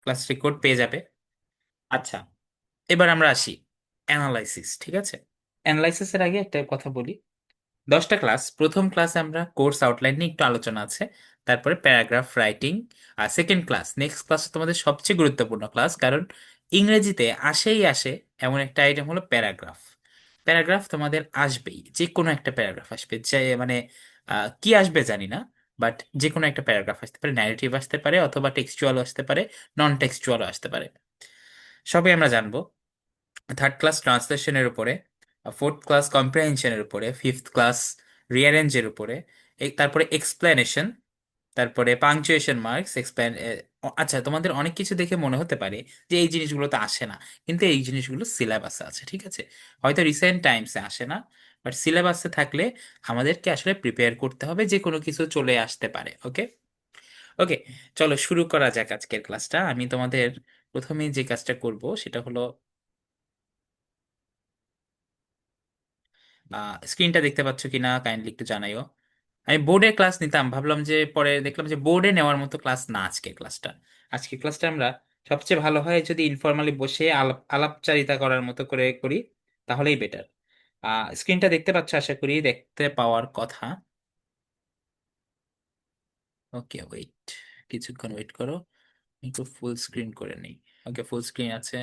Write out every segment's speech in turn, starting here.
Class record পেয়ে যাবে। আচ্ছা, এবার আমরা আসি অ্যানালাইসিস, ঠিক আছে? অ্যানালাইসিসের আগে একটা কথা বলি। 10টা ক্লাস, প্রথম ক্লাসে আমরা কোর্স আউটলাইন নিয়ে একটু আলোচনা আছে, তারপরে প্যারাগ্রাফ রাইটিং। আর সেকেন্ড ক্লাস, নেক্সট ক্লাস তোমাদের সবচেয়ে গুরুত্বপূর্ণ ক্লাস, কারণ ইংরেজিতে আসেই আসে এমন একটা আইটেম হলো প্যারাগ্রাফ। প্যারাগ্রাফ তোমাদের আসবেই, যে কোনো একটা প্যারাগ্রাফ আসবে, যে মানে কি আসবে জানি না, বাট যে কোনো একটা প্যারাগ্রাফ আসতে পারে, ন্যারেটিভ আসতে পারে, অথবা টেক্সচুয়ালও আসতে পারে, নন টেক্সচুয়ালও আসতে পারে। সবই আমরা জানবো। থার্ড ক্লাস ট্রান্সলেশনের উপরে, ফোর্থ ক্লাস কম্প্রিহেনশনের উপরে, ফিফথ ক্লাস রিয়ারেঞ্জের উপরে, তারপরে এক্সপ্লেনেশন, তারপরে পাংচুয়েশন মার্কস, এক্সপ্লেন। আচ্ছা, তোমাদের অনেক কিছু দেখে মনে হতে পারে যে এই জিনিসগুলো তো আসে না, কিন্তু এই জিনিসগুলো সিলেবাসে আছে, ঠিক আছে? হয়তো রিসেন্ট টাইমসে আসে না, বাট সিলেবাসে থাকলে আমাদেরকে আসলে প্রিপেয়ার করতে হবে, যে কোনো কিছু চলে আসতে পারে। ওকে, ওকে, চলো শুরু করা যাক আজকের ক্লাসটা। আমি তোমাদের প্রথমে যে কাজটা করব সেটা হলো, স্ক্রিনটা দেখতে পাচ্ছ কিনা কাইন্ডলি একটু জানাইও। আমি বোর্ডে ক্লাস নিতাম, ভাবলাম যে পরে দেখলাম যে বোর্ডে নেওয়ার মতো ক্লাস না আজকের ক্লাসটা। আজকের ক্লাসটা আমরা সবচেয়ে ভালো হয় যদি ইনফর্মালি বসে আলাপচারিতা করার মতো করে করি, তাহলেই বেটার। স্ক্রিনটা দেখতে পাচ্ছ, আশা করি দেখতে পাওয়ার কথা। ওকে, ওয়েট, কিছুক্ষণ ওয়েট করো, একটু ফুল স্ক্রিন করে নিই। ওকে, ফুল স্ক্রিন আছে।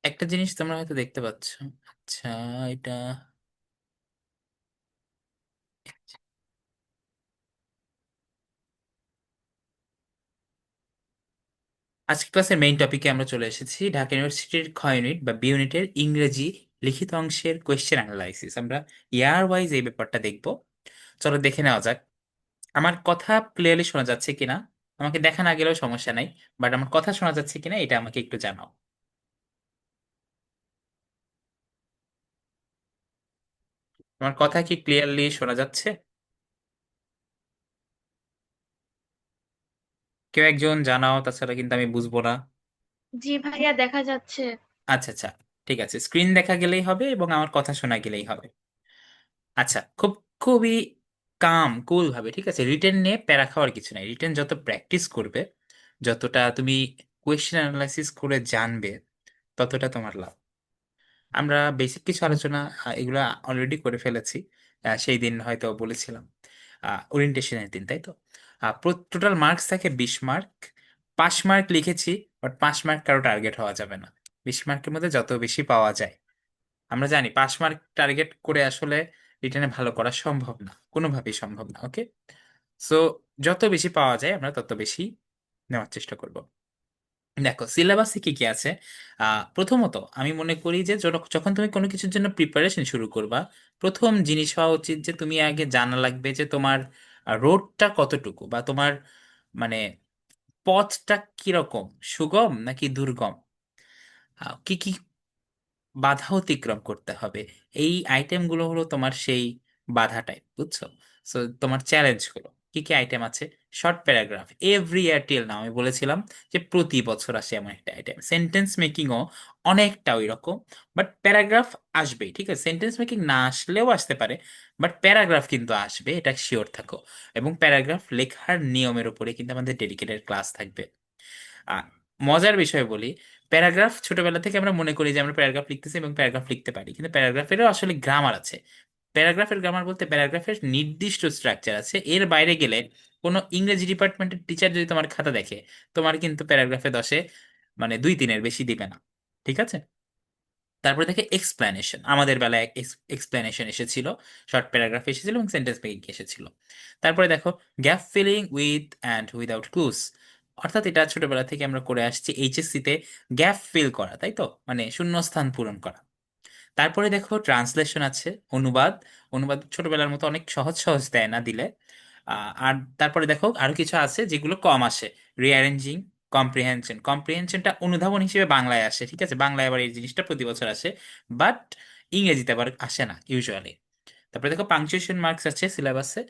একটা জিনিস তোমরা হয়তো দেখতে পাচ্ছ। আচ্ছা, এটা আজকের ক্লাসের মেইন টপিকে আমরা চলে এসেছি, ঢাকা ইউনিভার্সিটির খ ইউনিট বা বি ইউনিটের ইংরেজি লিখিত অংশের কোয়েশ্চেন অ্যানালাইসিস। আমরা ইয়ার ওয়াইজ এই ব্যাপারটা দেখব। চলো দেখে নেওয়া যাক। আমার কথা ক্লিয়ারলি শোনা যাচ্ছে কিনা? আমাকে দেখা না গেলেও সমস্যা নাই, বাট আমার কথা শোনা যাচ্ছে কিনা এটা আমাকে একটু জানাও। আমার কথা কি ক্লিয়ারলি শোনা যাচ্ছে? কেউ একজন জানাও, তাছাড়া কিন্তু আমি বুঝবো না। জি ভাইয়া, দেখা যাচ্ছে। আচ্ছা, আচ্ছা, ঠিক আছে, স্ক্রিন দেখা গেলেই হবে এবং আমার কথা শোনা গেলেই হবে। আচ্ছা, খুবই কুল ভাবে, ঠিক আছে? রিটেন নিয়ে প্যারা খাওয়ার কিছু নাই। রিটেন যত প্র্যাকটিস করবে, যতটা তুমি কোয়েশ্চেন অ্যানালাইসিস করে জানবে, ততটা তোমার লাভ। আমরা বেসিক কিছু আলোচনা এগুলো অলরেডি করে ফেলেছি। সেই দিন হয়তো বলেছিলাম, ওরিয়েন্টেশনের দিন, তাই তো? টোটাল মার্কস থাকে 20 মার্ক। 5 মার্ক লিখেছি, বাট 5 মার্ক কারো টার্গেট হওয়া যাবে না। 20 মার্কের মধ্যে যত বেশি পাওয়া যায়। আমরা জানি 5 মার্ক টার্গেট করে আসলে রিটেনে ভালো করা সম্ভব না, কোনোভাবেই সম্ভব না। ওকে, সো যত বেশি পাওয়া যায় আমরা তত বেশি নেওয়ার চেষ্টা করব। দেখো সিলেবাসে কি কি আছে। প্রথমত আমি মনে করি যে যখন তুমি কোনো কিছুর জন্য প্রিপারেশন শুরু করবা, প্রথম জিনিস হওয়া উচিত যে তুমি আগে জানা লাগবে যে তোমার রোডটা কতটুকু, বা তোমার মানে পথটা কিরকম, সুগম নাকি দুর্গম, কি কি বাধা অতিক্রম করতে হবে। এই আইটেমগুলো হলো তোমার সেই বাধা টাইপ, বুঝছো? সো তোমার চ্যালেঞ্জ গুলো কি কি আইটেম আছে? Short paragraph every year till now আমি বলেছিলাম যে প্রতি বছর আসে এমন একটা আইটেম। সেন্টেন্স মেকিংও অনেকটা ওই রকম, বাট প্যারাগ্রাফ আসবেই, ঠিক আছে? সেন্টেন্স মেকিং না আসলেও আসতে পারে, বাট প্যারাগ্রাফ কিন্তু আসবে, এটা শিওর থাকো। এবং প্যারাগ্রাফ লেখার নিয়মের উপরে কিন্তু আমাদের ডেডিকেটেড ক্লাস থাকবে। আহ, মজার বিষয় বলি, প্যারাগ্রাফ ছোটবেলা থেকে আমরা মনে করি যে আমরা প্যারাগ্রাফ লিখতেছি এবং প্যারাগ্রাফ লিখতে পারি, কিন্তু প্যারাগ্রাফেরও আসলে গ্রামার আছে। প্যারাগ্রাফের গ্রামার বলতে প্যারাগ্রাফের নির্দিষ্ট স্ট্রাকচার আছে, এর বাইরে গেলে কোনো ইংরেজি ডিপার্টমেন্টের টিচার যদি তোমার খাতা দেখে, তোমার কিন্তু প্যারাগ্রাফে 10-এ মানে 2-3-এর বেশি দিবে না, ঠিক আছে? তারপরে দেখে এক্সপ্লেনেশন, আমাদের বেলায় এক্সপ্লেনেশন এসেছিল, শর্ট প্যারাগ্রাফ এসেছিল এবং সেন্টেন্স মেকিং এসেছিল। তারপরে দেখো gap filling with and without clues, অর্থাৎ এটা ছোটবেলা থেকে আমরা করে আসছি, এইচএসসি তে গ্যাপ ফিল করা, তাই তো, মানে শূন্যস্থান পূরণ করা। তারপরে দেখো ট্রান্সলেশন আছে, অনুবাদ। অনুবাদ ছোটবেলার মতো অনেক সহজ সহজ দেয় না দিলে। আর তারপরে দেখো আরো কিছু আছে যেগুলো কম আসে, রিঅ্যারেঞ্জিং, কম্প্রিহেনশন। কম্প্রিহেনশনটা অনুধাবন হিসেবে বাংলায় আসে, ঠিক আছে? বাংলায় আবার এই জিনিসটা প্রতি বছর আসে, বাট ইংরেজিতে আবার আসে না ইউজুয়ালি। তারপরে দেখো পাংচুয়েশন মার্কস আছে সিলেবাসে।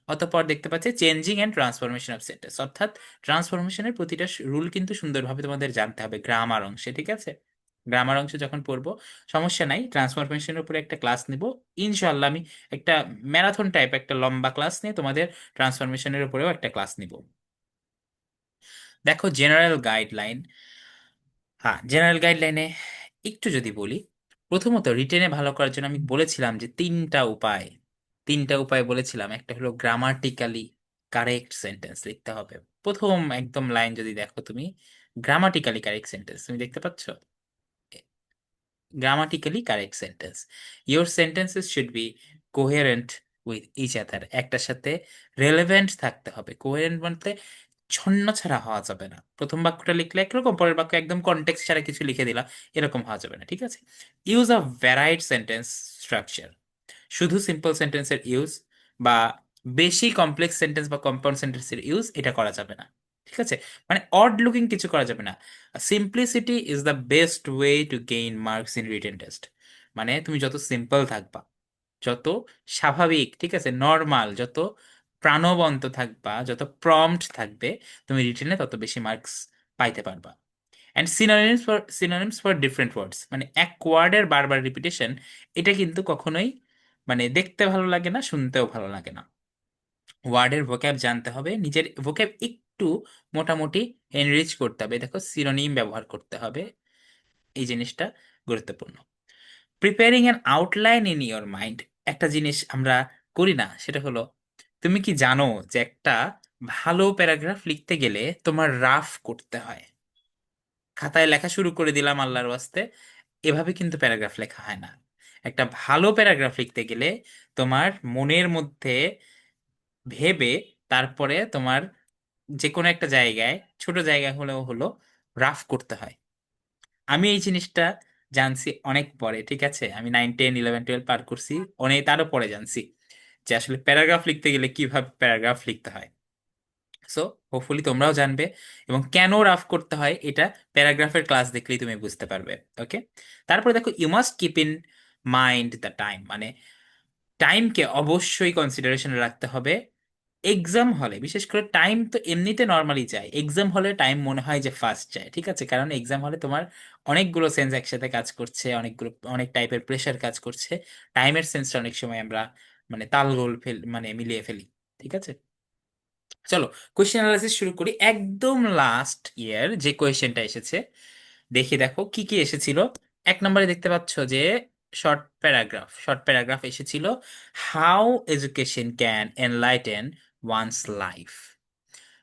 অতঃপর দেখতে পাচ্ছি changing and transformation of sentence, অর্থাৎ ট্রান্সফরমেশনের প্রতিটা রুল কিন্তু সুন্দরভাবে তোমাদের জানতে হবে গ্রামার অংশে, ঠিক আছে? গ্রামার অংশ যখন পড়বো, সমস্যা নাই, ট্রান্সফরমেশনের উপরে একটা ক্লাস নিব ইনশাল্লাহ। আমি একটা ম্যারাথন টাইপ একটা লম্বা ক্লাস নিয়ে তোমাদের ট্রান্সফরমেশনের উপরেও একটা ক্লাস নিব। দেখো জেনারেল গাইডলাইন। হ্যাঁ, জেনারেল গাইডলাইনে একটু যদি বলি, প্রথমত রিটেনে ভালো করার জন্য আমি বলেছিলাম যে তিনটা উপায় বলেছিলাম। একটা হলো গ্রামাটিক্যালি কারেক্ট সেন্টেন্স লিখতে হবে। প্রথম একদম লাইন যদি দেখো তুমি, গ্রামাটিক্যালি কারেক্ট সেন্টেন্স তুমি দেখতে পাচ্ছ, grammatically correct sentence. Your sentences should be coherent with each other, একটার সাথে রেলেভেন্ট থাকতে হবে। কোহেরেন্ট বলতে ছন্ন ছাড়া হওয়া যাবে না। প্রথম বাক্যটা লিখলে একরকম, পরের বাক্য একদম কনটেক্সট ছাড়া কিছু লিখে দিলা, এরকম হওয়া যাবে না, ঠিক আছে? ইউজ অফ ভ্যারাইড সেন্টেন্স স্ট্রাকচার, শুধু সিম্পল সেন্টেন্সের ইউজ বা বেশি কমপ্লেক্স সেন্টেন্স বা কম্পাউন্ড সেন্টেন্সের ইউজ এটা করা যাবে না, ঠিক আছে? মানে অড লুকিং কিছু করা যাবে না। Simplicity is the best way to gain marks in written test. মানে তুমি যত সিম্পল থাকবা, যত স্বাভাবিক, ঠিক আছে, নর্মাল, যত প্রাণবন্ত থাকবা, যত প্রম্পট থাকবে, তুমি রিটেনে তত বেশি মার্কস পাইতে পারবা। অ্যান্ড সিনোনিমস ফর ডিফারেন্ট ওয়ার্ডস, মানে এক ওয়ার্ডের বারবার রিপিটেশন, এটা কিন্তু কখনোই মানে দেখতে ভালো লাগে না, শুনতেও ভালো লাগে না। ওয়ার্ডের ভোক্যাব জানতে হবে, নিজের ভোক্যাব একটু মোটামুটি এনরিচ করতে হবে, দেখো সিনোনিম ব্যবহার করতে হবে, এই জিনিসটা গুরুত্বপূর্ণ। Preparing an outline in your mind, একটা জিনিস আমরা করি না, সেটা হলো, তুমি কি জানো যে একটা ভালো প্যারাগ্রাফ লিখতে গেলে তোমার রাফ করতে হয়? খাতায় লেখা শুরু করে দিলাম আল্লাহর ওয়াস্তে, এভাবে কিন্তু প্যারাগ্রাফ লেখা হয় না। একটা ভালো প্যারাগ্রাফ লিখতে গেলে তোমার মনের মধ্যে ভেবে, তারপরে তোমার যে কোনো একটা জায়গায়, ছোট জায়গা হলেও হলো, রাফ করতে হয়। আমি এই জিনিসটা জানছি অনেক পরে, ঠিক আছে? আমি 9, 10, 11, 12 পার করছি, অনেক তারও পরে জানছি যে আসলে প্যারাগ্রাফ লিখতে গেলে কিভাবে প্যারাগ্রাফ লিখতে হয়। সো হোপফুলি তোমরাও জানবে, এবং কেন রাফ করতে হয় এটা প্যারাগ্রাফের ক্লাস দেখলেই তুমি বুঝতে পারবে। ওকে, তারপরে দেখো, you must keep in mind the time, মানে টাইমকে অবশ্যই কনসিডারেশনে রাখতে হবে। এক্সাম হলে বিশেষ করে টাইম তো এমনিতে নর্মালি যায়, এক্সাম হলে টাইম মনে হয় যে ফার্স্ট যায়, ঠিক আছে? কারণ এক্সাম হলে তোমার অনেকগুলো সেন্স একসাথে কাজ করছে, অনেক টাইপের প্রেশার কাজ করছে। টাইমের সেন্সটা অনেক সময় আমরা মানে তালগোল মানে মিলিয়ে ফেলি, ঠিক আছে? চলো কোয়েশ্চেন অ্যানালাইসিস শুরু করি। একদম লাস্ট ইয়ার যে কোয়েশ্চেনটা এসেছে, দেখি দেখো কি কি এসেছিল। এক নম্বরে দেখতে পাচ্ছ যে শর্ট প্যারাগ্রাফ এসেছিল, how education can enlighten once life.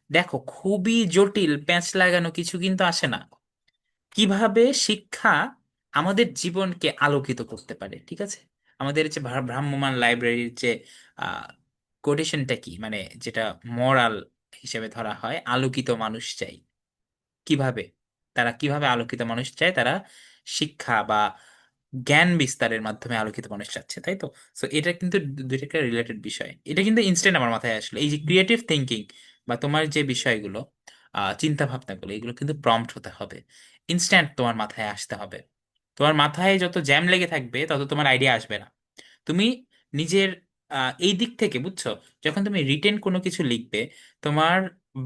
দেখো খুবই জটিল, প্যাঁচ লাগানো কিছু কিন্তু আসে না। কিভাবে শিক্ষা আমাদের জীবনকে আলোকিত করতে পারে, ঠিক আছে? আমাদের যে ভ্রাম্যমাণ লাইব্রেরির যে কোটেশনটা কি, মানে যেটা মোরাল হিসেবে ধরা হয়, আলোকিত মানুষ চাই। কিভাবে কিভাবে আলোকিত মানুষ চায়? তারা শিক্ষা বা জ্ঞান বিস্তারের মাধ্যমে আলোকিত মানুষ চাচ্ছে, তাই তো? সো এটা কিন্তু দুইটা রিলেটেড বিষয়। এটা কিন্তু ইনস্ট্যান্ট আমার মাথায় আসলে, এই যে ক্রিয়েটিভ থিঙ্কিং বা তোমার যে বিষয়গুলো, চিন্তা ভাবনাগুলো, এগুলো কিন্তু প্রম্পট হতে হবে, ইনস্ট্যান্ট তোমার মাথায় আসতে হবে। তোমার মাথায় যত জ্যাম লেগে থাকবে তত তোমার আইডিয়া আসবে না। তুমি নিজের এই দিক থেকে বুঝছো, যখন তুমি রিটেন কোনো কিছু লিখবে, তোমার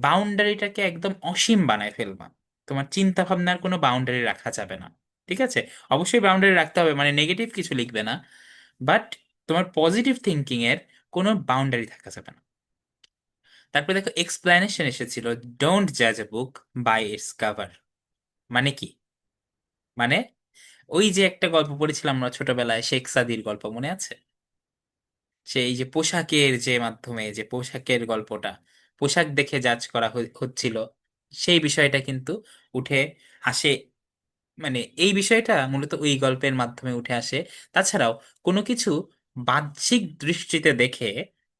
বাউন্ডারিটাকে একদম অসীম বানায় ফেলবা। তোমার চিন্তা ভাবনার কোনো বাউন্ডারি রাখা যাবে না, ঠিক আছে? অবশ্যই বাউন্ডারি রাখতে হবে, মানে নেগেটিভ কিছু লিখবে না, বাট তোমার পজিটিভ থিঙ্কিং এর কোনো বাউন্ডারি থাকা যাবে না। তারপরে দেখো এক্সপ্লেনেশন এসেছিল, ডোন্ট জাজ a book by its cover. মানে কি? মানে ওই যে একটা গল্প পড়েছিলাম আমরা ছোটবেলায়, শেখ সাদির গল্প মনে আছে? সেই যে পোশাকের যে মাধ্যমে, যে পোশাকের গল্পটা, পোশাক দেখে জাজ করা হচ্ছিল, সেই বিষয়টা কিন্তু উঠে আসে। মানে এই বিষয়টা মূলত ওই গল্পের মাধ্যমে উঠে আসে। তাছাড়াও কোনো কিছু বাহ্যিক দৃষ্টিতে দেখে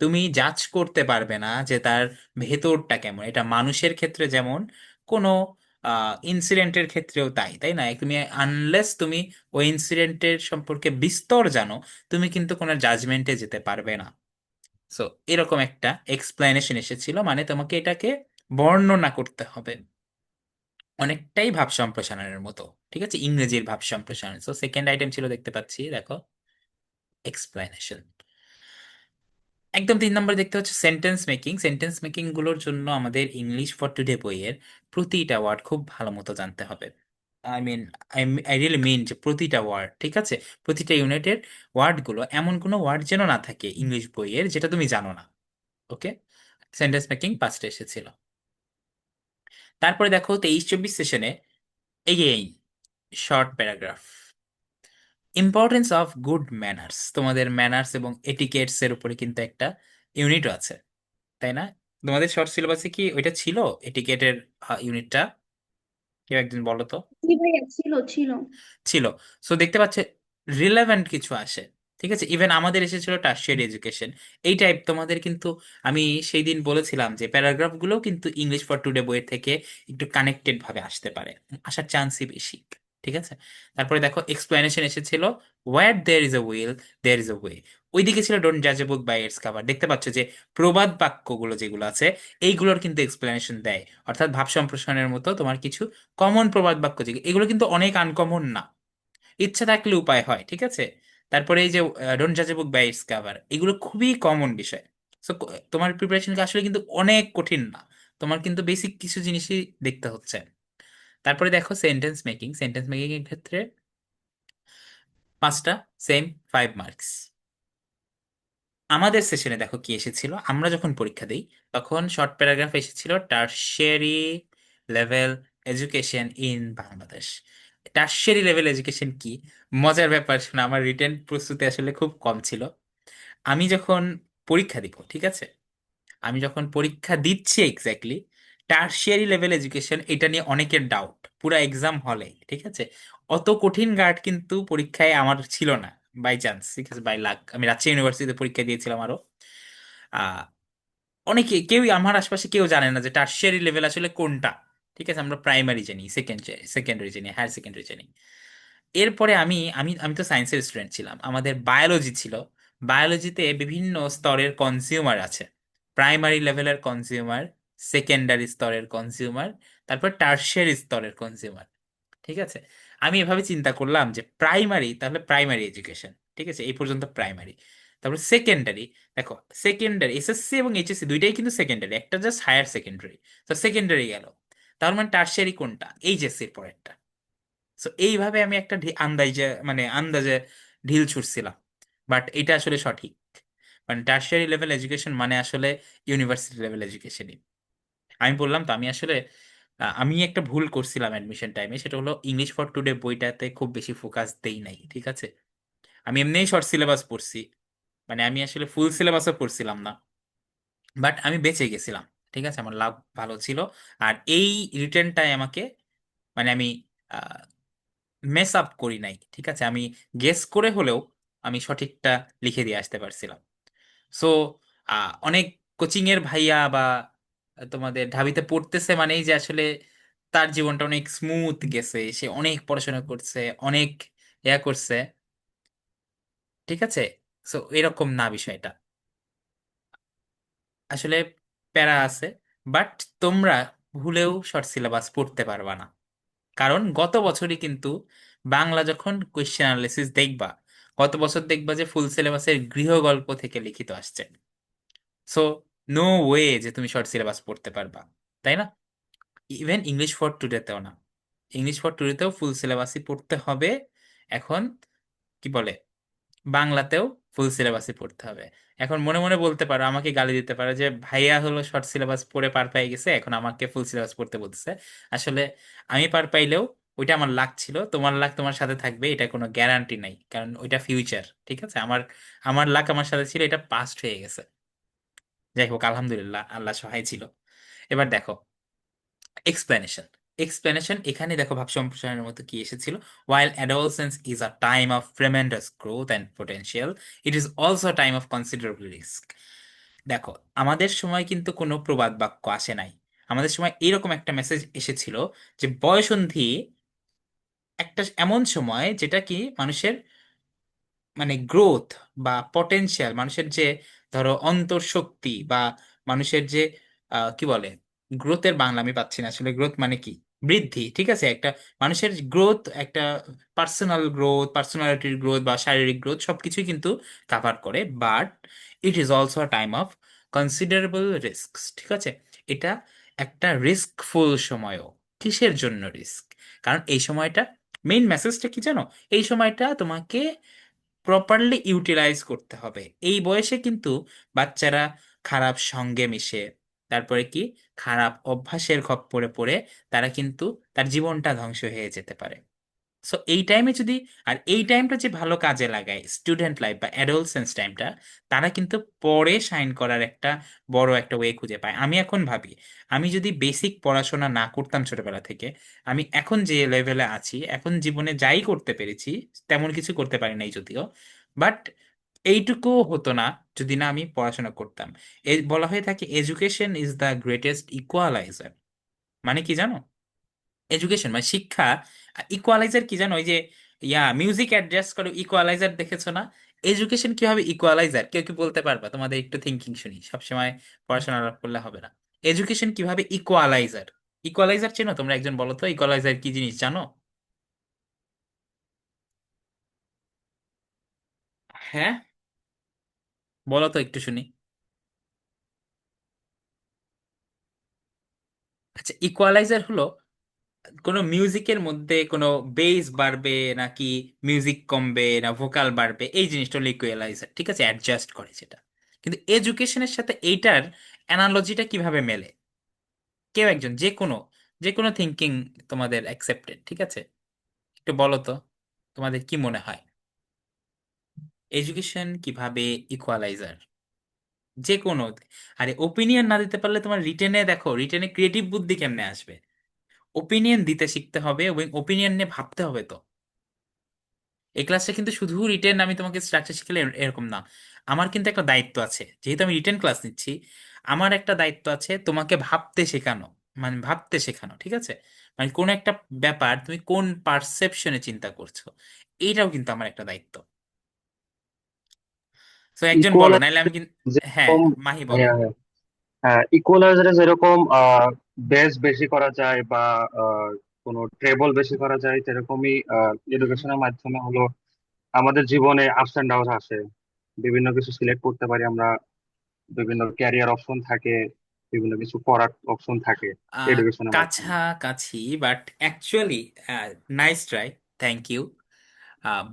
তুমি জাজ করতে পারবে না যে তার ভেতরটা কেমন। এটা মানুষের ক্ষেত্রে যেমন, কোনো ইনসিডেন্টের ক্ষেত্রেও তাই, তাই না? তুমি আনলেস তুমি ওই ইনসিডেন্টের সম্পর্কে বিস্তর জানো, তুমি কিন্তু কোনো জাজমেন্টে যেতে পারবে না। সো এরকম একটা এক্সপ্লেনেশন এসেছিল, মানে তোমাকে এটাকে বর্ণনা করতে হবে, অনেকটাই ভাব সম্প্রসারণের মতো, ঠিক আছে? ইংরেজির ভাব সম্প্রসারণ। সো সেকেন্ড আইটেম ছিল, দেখতে পাচ্ছি দেখো, এক্সপ্লেনেশন। একদম 3 নম্বর দেখতে হচ্ছে সেন্টেন্স মেকিং। সেন্টেন্স মেকিং গুলোর জন্য আমাদের ইংলিশ ফর টুডে বইয়ের প্রতিটা ওয়ার্ড খুব ভালো মতো জানতে হবে। আই মিন, আই রিয়েলি মিন যে প্রতিটা ওয়ার্ড, ঠিক আছে, প্রতিটা ইউনিটের ওয়ার্ডগুলো, এমন কোনো ওয়ার্ড যেন না থাকে ইংলিশ বইয়ের যেটা তুমি জানো না। ওকে, সেন্টেন্স মেকিং পাঁচটা এসেছিল। তারপরে দেখো 23-24 সেশনে again short paragraph, importance of good manners, তোমাদের ম্যানার্স এবং এটিকেটস এর উপরে কিন্তু একটা ইউনিটও আছে, তাই না? তোমাদের শর্ট সিলেবাসে কি ওইটা ছিল, এটিকেটের ইউনিটটা? কেউ একদিন বলো তো। জি ভাইয়া, ছিল ছিল। ছিল। সো দেখতে পাচ্ছে রিলেভেন্ট কিছু আসে, ঠিক আছে, ইভেন আমাদের এসেছিল টার্সিয়ারি এডুকেশন, এই টাইপ তোমাদের কিন্তু। আমি সেই দিন বলেছিলাম যে প্যারাগ্রাফ গুলোও কিন্তু ইংলিশ ফর টুডে বইয়ের থেকে একটু কানেক্টেড ভাবে আসতে পারে, আসার চান্সই বেশি, ঠিক আছে। তারপরে দেখো এক্সপ্লেনেশন এসেছিল, where there is a will there is a way. ওইদিকে ছিল ডোন্ট জাজ a book by its cover. দেখতে পাচ্ছ যে প্রবাদ বাক্যগুলো যেগুলো আছে এইগুলোর কিন্তু এক্সপ্লেনেশন দেয়, অর্থাৎ ভাব সম্প্রসারণের মতো তোমার কিছু কমন প্রবাদ বাক্য যেগুলো, এগুলো কিন্তু অনেক আনকমন না, ইচ্ছা থাকলে উপায় হয়, ঠিক আছে। তারপরে এই যে ডোন্ট জাজ a book by its cover, এগুলো খুবই কমন বিষয়। সো তোমার প্রিপারেশন আসলে কিন্তু অনেক কঠিন না, তোমার কিন্তু বেসিক কিছু জিনিসই দেখতে হচ্ছে। তারপরে দেখো সেন্টেন্স মেকিং, সেন্টেন্স মেকিং এর ক্ষেত্রে পাঁচটা, সেম 5 মার্কস। আমাদের সেশনে দেখো কি এসেছিল, আমরা যখন পরীক্ষা দিই তখন শর্ট প্যারাগ্রাফ এসেছিল tertiary level education in Bangladesh. Tertiary level education কি, মজার ব্যাপার শোনা, আমার রিটেন প্রস্তুতি আসলে খুব কম ছিল। আমি যখন পরীক্ষা দিব, ঠিক আছে, আমি যখন পরীক্ষা দিচ্ছি এক্স্যাক্টলি টার্সিয়ারি লেভেল এডুকেশন, এটা নিয়ে অনেকের ডাউট পুরো এক্সাম হলে, ঠিক আছে। অত কঠিন গার্ড কিন্তু পরীক্ষায় আমার ছিল না, বাই চান্স, ঠিক আছে, বাই লাক। আমি রাজশাহী ইউনিভার্সিটিতে পরীক্ষা দিয়েছিলাম আরো। আহ অনেকে, কেউই আমার আশপাশে কেউ জানে না যে টার্সিয়ারি লেভেল আসলে কোনটা, ঠিক আছে। আমরা প্রাইমারি জানি, সেকেন্ডারি জানি, হায়ার সেকেন্ডারি জানি। এরপরে আমি আমি আমি তো সায়েন্সের স্টুডেন্ট ছিলাম, আমাদের বায়োলজি ছিল। বায়োলজিতে বিভিন্ন স্তরের কনজিউমার আছে, প্রাইমারি লেভেলের কনজিউমার, সেকেন্ডারি স্তরের কনজিউমার, তারপর টার্সিয়ারি স্তরের কনজিউমার, ঠিক আছে। আমি এভাবে চিন্তা করলাম যে প্রাইমারি, তাহলে প্রাইমারি এডুকেশন, ঠিক আছে, এই পর্যন্ত প্রাইমারি। তারপর সেকেন্ডারি, দেখো সেকেন্ডারি এসএসসি এবং এইচএসসি দুইটাই কিন্তু সেকেন্ডারি, একটা জাস্ট হায়ার সেকেন্ডারি। তো সেকেন্ডারি গেল, তার মানে টার্সিয়ারি কোনটা, এইচএসসির পরেরটা। তো এইভাবে আমি একটা আন্দাজে, মানে আন্দাজে ঢিল ছুটছিলাম, বাট এটা আসলে সঠিক। মানে টার্সিয়ারি লেভেল এডুকেশন মানে আসলে ইউনিভার্সিটি লেভেল এডুকেশনই। আমি বললাম তো, আমি আসলে আমি একটা ভুল করছিলাম অ্যাডমিশন টাইমে, সেটা হলো ইংলিশ ফর টুডে বইটাতে খুব বেশি ফোকাস দেই নাই, ঠিক আছে। আমি এমনিই শর্ট সিলেবাস পড়ছি, মানে আমি আসলে ফুল সিলেবাসও পড়ছিলাম না, বাট আমি বেঁচে গেছিলাম, ঠিক আছে, আমার লাভ ভালো ছিল। আর এই রিটেনটাই আমাকে, মানে আমি মেস আপ করি নাই, ঠিক আছে, আমি গেস করে হলেও আমি সঠিকটা লিখে দিয়ে আসতে পারছিলাম। সো অনেক কোচিং এর ভাইয়া বা তোমাদের ঢাবিতে পড়তেছে মানেই যে আসলে তার জীবনটা অনেক স্মুথ গেছে, সে অনেক পড়াশোনা করছে, অনেক ইয়া করছে, ঠিক আছে। সো এরকম না বিষয়টা, আসলে প্যারা আছে। বাট তোমরা ভুলেও শর্ট সিলেবাস পড়তে পারবা না, কারণ গত বছরই কিন্তু বাংলা যখন কোয়েশ্চেন অ্যানালিসিস দেখবা, গত বছর দেখবা যে ফুল সিলেবাসের গৃহগল্প থেকে লিখিত আসছে। সো নো ওয়ে যে তুমি শর্ট সিলেবাস পড়তে পারবা, তাই না? ইভেন ইংলিশ ফর টুডেতেও না, ইংলিশ ফর টুডেতেও ফুল সিলেবাসই পড়তে হবে। এখন কি বলে, বাংলাতেও ফুল সিলেবাসই পড়তে হবে। এখন মনে মনে বলতে পারো, আমাকে গালি দিতে পারো যে ভাইয়া হলো শর্ট সিলেবাস পড়ে পার পেয়ে গেছে, এখন আমাকে ফুল সিলেবাস পড়তে বলতেছে। আসলে আমি পার পাইলেও ওইটা আমার লাক ছিল, তোমার লাক তোমার সাথে থাকবে এটা কোনো গ্যারান্টি নাই, কারণ ওইটা ফিউচার, ঠিক আছে। আমার আমার লাক আমার সাথে ছিল, এটা পাস্ট হয়ে গেছে। যাই হোক, আলহামদুলিল্লাহ, আল্লাহ সহায় ছিল। এবার দেখো এক্সপ্লেনেশন, এক্সপ্লেনেশন এখানে দেখো ভাব সম্প্রসারণের মতো কি এসেছিল, while adolescence is a time of tremendous growth and potential, it is also a time of considerable risk। দেখো আমাদের সময় কিন্তু কোনো প্রবাদ বাক্য আসে নাই, আমাদের সময় এরকম একটা মেসেজ এসেছিল যে বয়সন্ধি একটা এমন সময় যেটা কি মানুষের, মানে গ্রোথ বা পটেনশিয়াল, মানুষের যে ধরো অন্তর্শক্তি বা মানুষের যে কি বলে, গ্রোথের বাংলা আমি পাচ্ছি না আসলে, গ্রোথ মানে কি, বৃদ্ধি, ঠিক আছে, একটা মানুষের গ্রোথ, একটা পার্সোনাল গ্রোথ, পার্সোনালিটির গ্রোথ বা শারীরিক গ্রোথ সবকিছুই কিন্তু কাভার করে। But it is also a time of considerable risk, ঠিক আছে। এটা একটা রিস্কফুল সময়ও। কিসের জন্য রিস্ক? কারণ এই সময়টা মেইন মেসেজটা কি জানো, এই সময়টা তোমাকে প্রপারলি ইউটিলাইজ করতে হবে। এই বয়সে কিন্তু বাচ্চারা খারাপ সঙ্গে মিশে, তারপরে কি খারাপ অভ্যাসের খপ্পরে পড়ে তারা কিন্তু তার জীবনটা ধ্বংস হয়ে যেতে পারে। সো এই টাইমে যদি, আর এই টাইমটা যে ভালো কাজে লাগায় স্টুডেন্ট লাইফ বা অ্যাডোলসেন্স টাইমটা, তারা কিন্তু পরে শাইন করার একটা বড় একটা ওয়ে খুঁজে পায়। আমি এখন ভাবি, আমি যদি বেসিক পড়াশোনা না করতাম ছোটবেলা থেকে, আমি এখন যে লেভেলে আছি, এখন জীবনে যাই করতে পেরেছি, তেমন কিছু করতে পারি নাই যদিও, বাট এইটুকু হতো না যদি না আমি পড়াশোনা করতাম। এই বলা হয়ে থাকে education is the greatest equaliser. মানে কি জানো, এডুকেশন মানে শিক্ষা। ইকুয়ালাইজার কি জানো, ওই যে মিউজিক অ্যাডজাস্ট করে ইকুয়ালাইজার দেখেছো না? এডুকেশন কিভাবে ইকুয়ালাইজার, কেউ কি বলতে পারবা? তোমাদের একটু থিঙ্কিং শুনি, সবসময় পড়াশোনা করলে হবে না। এডুকেশন কিভাবে ইকুয়ালাইজার, ইকুয়ালাইজার চেনো তোমরা? একজন বলো তো ইকুয়ালাইজার কি জিনিস, জানো? হ্যাঁ, বলো তো একটু শুনি। আচ্ছা, ইকুয়ালাইজার হলো কোনো মিউজিকের মধ্যে কোনো বেস বাড়বে নাকি মিউজিক কমবে না ভোকাল বাড়বে, এই জিনিসটা হলো ইকুয়ালাইজার, ঠিক আছে? অ্যাডজাস্ট করে সেটা। কিন্তু এডুকেশনের সাথে এইটার অ্যানালজিটা কিভাবে মেলে? কেউ একজন, যে কোনো থিঙ্কিং তোমাদের অ্যাকসেপ্টেড, ঠিক আছে? একটু বলো তো, তোমাদের কি মনে হয় এডুকেশন কিভাবে ইকুয়ালাইজার? যে কোনো, আরে ওপিনিয়ন না দিতে পারলে তোমার রিটেনে দেখো, রিটেনে ক্রিয়েটিভ বুদ্ধি কেমনে আসবে? ওপিনিয়ন দিতে শিখতে হবে এবং ওপিনিয়ন নিয়ে ভাবতে হবে তো। এই ক্লাসটা কিন্তু শুধু রিটেন আমি তোমাকে স্ট্রাকচার শিখলে এরকম না। আমার কিন্তু একটা দায়িত্ব আছে, যেহেতু আমি রিটেন ক্লাস নিচ্ছি, আমার একটা দায়িত্ব আছে তোমাকে ভাবতে শেখানো। মানে ভাবতে শেখানো, ঠিক আছে? মানে কোন একটা ব্যাপার তুমি কোন পারসেপশনে চিন্তা করছো, এইটাও কিন্তু আমার একটা দায়িত্ব। তো একজন বলো, নাইলে আমি কিন্তু। হ্যাঁ, যেরকম মাহি বলো। হ্যাঁ হ্যাঁ ইকুয়ালাইজারে যেরকম বেস বেশি করা যায় বা আহ, কোনো ট্রেবল বেশি করা যায়, সেরকমই হুম। এডুকেশনের মাধ্যমে হলো আমাদের জীবনে আপস এন্ড ডাউন আসে। বিভিন্ন কিছু সিলেক্ট করতে পারি আমরা, বিভিন্ন ক্যারিয়ার অপশন থাকে, বিভিন্ন কিছু পড়ার অপশন থাকে আহ, এডুকেশনের মাধ্যমে। কাছাকাছি, but actually nice try, thank you.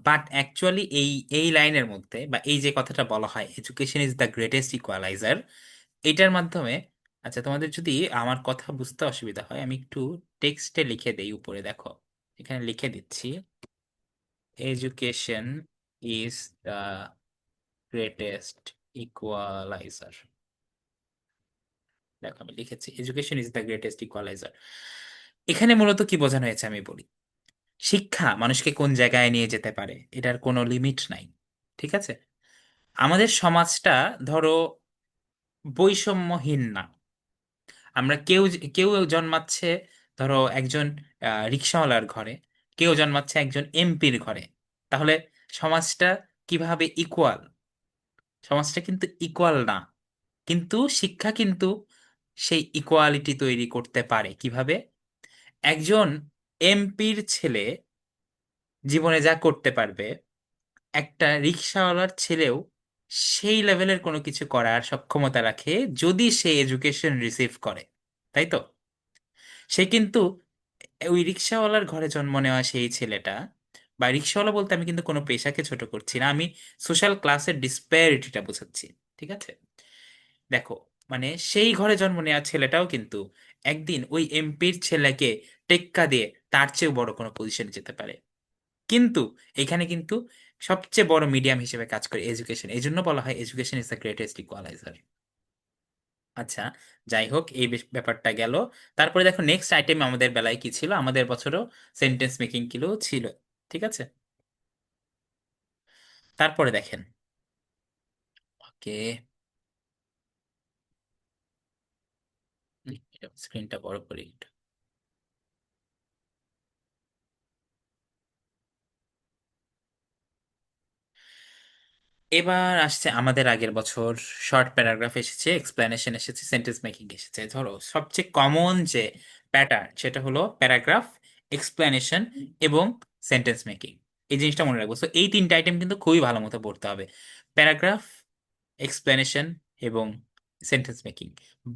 But actually এই এই লাইনের মধ্যে বা এই যে কথাটা বলা হয় education is the greatest equaliser, এটার মাধ্যমে, আচ্ছা তোমাদের যদি আমার কথা বুঝতে অসুবিধা হয় আমি একটু টেক্সটে লিখে দেই উপরে, দেখো এখানে লিখে দিচ্ছি, education is the greatest equaliser. দেখো আমি লিখেছি education is the greatest equaliser. এখানে মূলত কি বোঝানো হয়েছে আমি বলি। শিক্ষা মানুষকে কোন জায়গায় নিয়ে যেতে পারে এটার কোনো লিমিট নাই, ঠিক আছে? আমাদের সমাজটা ধরো বৈষম্যহীন না। আমরা কেউ জন্মাচ্ছে ধরো একজন রিক্সাওয়ালার ঘরে, কেউ জন্মাচ্ছে একজন এমপির ঘরে, তাহলে সমাজটা কিভাবে ইকুয়াল? সমাজটা কিন্তু ইকুয়াল না। কিন্তু শিক্ষা কিন্তু সেই ইকুয়ালিটি তৈরি করতে পারে কিভাবে? একজন এমপির ছেলে জীবনে যা করতে পারবে, একটা রিক্সাওয়ালার ছেলেও সেই লেভেলের কোনো কিছু করার সক্ষমতা রাখে যদি সে এডুকেশন রিসিভ করে, তাই তো? সে কিন্তু ওই রিক্সাওয়ালার ঘরে জন্ম নেওয়া সেই ছেলেটা, বা রিক্সাওয়ালা বলতে আমি কিন্তু কোনো পেশাকে ছোট করছি না, আমি সোশ্যাল ক্লাসের ডিসপ্যারিটিটা বোঝাচ্ছি, ঠিক আছে? দেখো, মানে সেই ঘরে জন্ম নেওয়া ছেলেটাও কিন্তু একদিন ওই এমপির ছেলেকে টেক্কা দিয়ে তার চেয়েও বড় কোনো পজিশনে যেতে পারে। কিন্তু এখানে কিন্তু সবচেয়ে বড় মিডিয়াম হিসেবে কাজ করে এডুকেশন, এই জন্য বলা হয় education is the greatest equaliser. আচ্ছা, যাই হোক, এই ব্যাপারটা গেল। তারপরে দেখো নেক্সট আইটেম আমাদের বেলায় কি ছিল, আমাদের বছরও সেন্টেন্স মেকিং কিলো ছিল, ঠিক আছে? তারপরে দেখেন, ওকে, স্ক্রিনটা বড় করি একটু। এবার আসছে আমাদের আগের বছর, শর্ট প্যারাগ্রাফ এসেছে, এক্সপ্লেনেশন এসেছে, সেন্টেন্স মেকিং এসেছে। ধরো সবচেয়ে কমন যে প্যাটার্ন সেটা হলো প্যারাগ্রাফ, এক্সপ্লেনেশন এবং সেন্টেন্স মেকিং। এই জিনিসটা মনে রাখবো। তো এই তিনটা আইটেম কিন্তু খুবই ভালো মতো পড়তে হবে, প্যারাগ্রাফ, এক্সপ্লেনেশন এবং সেন্টেন্স মেকিং।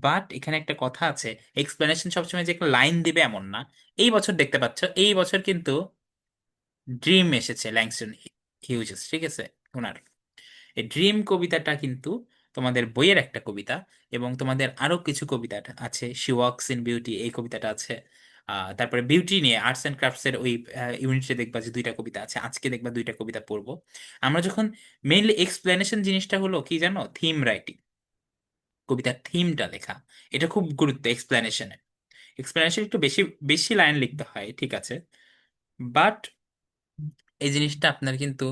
বাট এখানে একটা কথা আছে, এক্সপ্লেনেশন সবসময় যে একটা লাইন দিবে এমন না। এই বছর দেখতে পাচ্ছ, এই বছর কিন্তু ড্রিম এসেছে ল্যাংস্টন হিউজেস, ঠিক আছে, ওনার এই ড্রিম কবিতাটা কিন্তু তোমাদের বইয়ের একটা কবিতা। এবং তোমাদের আরো কিছু কবিতা আছে, শি ওয়াকস ইন বিউটি, এই কবিতাটা আছে। তারপরে বিউটি নিয়ে আর্টস অ্যান্ড ক্রাফটস এর ওই ইউনিটে দেখবা যে দুইটা কবিতা আছে, আজকে দেখবা দুইটা কবিতা পড়বো আমরা যখন। মেইনলি এক্সপ্লেনেশন জিনিসটা হলো কি জানো, থিম রাইটিং, কবিতার থিমটা লেখা। এটা খুব গুরুত্ব এক্সপ্লেনেশনে। এক্সপ্লেনেশন একটু বেশি বেশি লাইন লিখতে হয়, ঠিক আছে, বাট এই জিনিসটা আপনার কিন্তু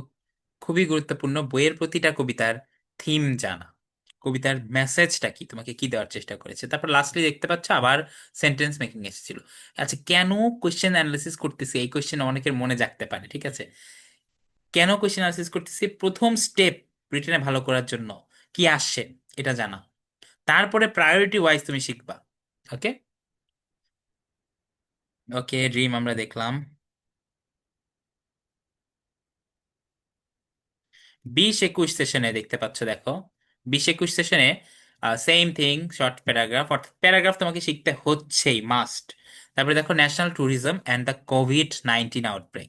খুবই গুরুত্বপূর্ণ, বইয়ের প্রতিটা কবিতার থিম জানা, কবিতার মেসেজটা কি, তোমাকে কি দেওয়ার চেষ্টা করেছে। তারপর লাস্টলি দেখতে পাচ্ছ আবার সেন্টেন্স মেকিং এসেছিল। আচ্ছা, কেন কোয়েশ্চেন অ্যানালিসিস করতেছি, এই কোয়েশ্চেন অনেকের মনে জাগতে পারে, ঠিক আছে। কেন কোয়েশ্চেন অ্যানালিসিস করতেছি, প্রথম স্টেপ রিটেনে ভালো করার জন্য কি আসছে এটা জানা, তারপরে প্রায়োরিটি ওয়াইজ তুমি শিখবা। ওকে। ওকে, ড্রিম আমরা দেখলাম। 20-21 সেশনে দেখতে পাচ্ছ, দেখো 20-21 সেশনে সেম থিং, শর্ট প্যারাগ্রাফ, অর্থাৎ প্যারাগ্রাফ তোমাকে শিখতে হচ্ছেই, মাস্ট। তারপরে দেখো national tourism and the COVID-19 outbreak.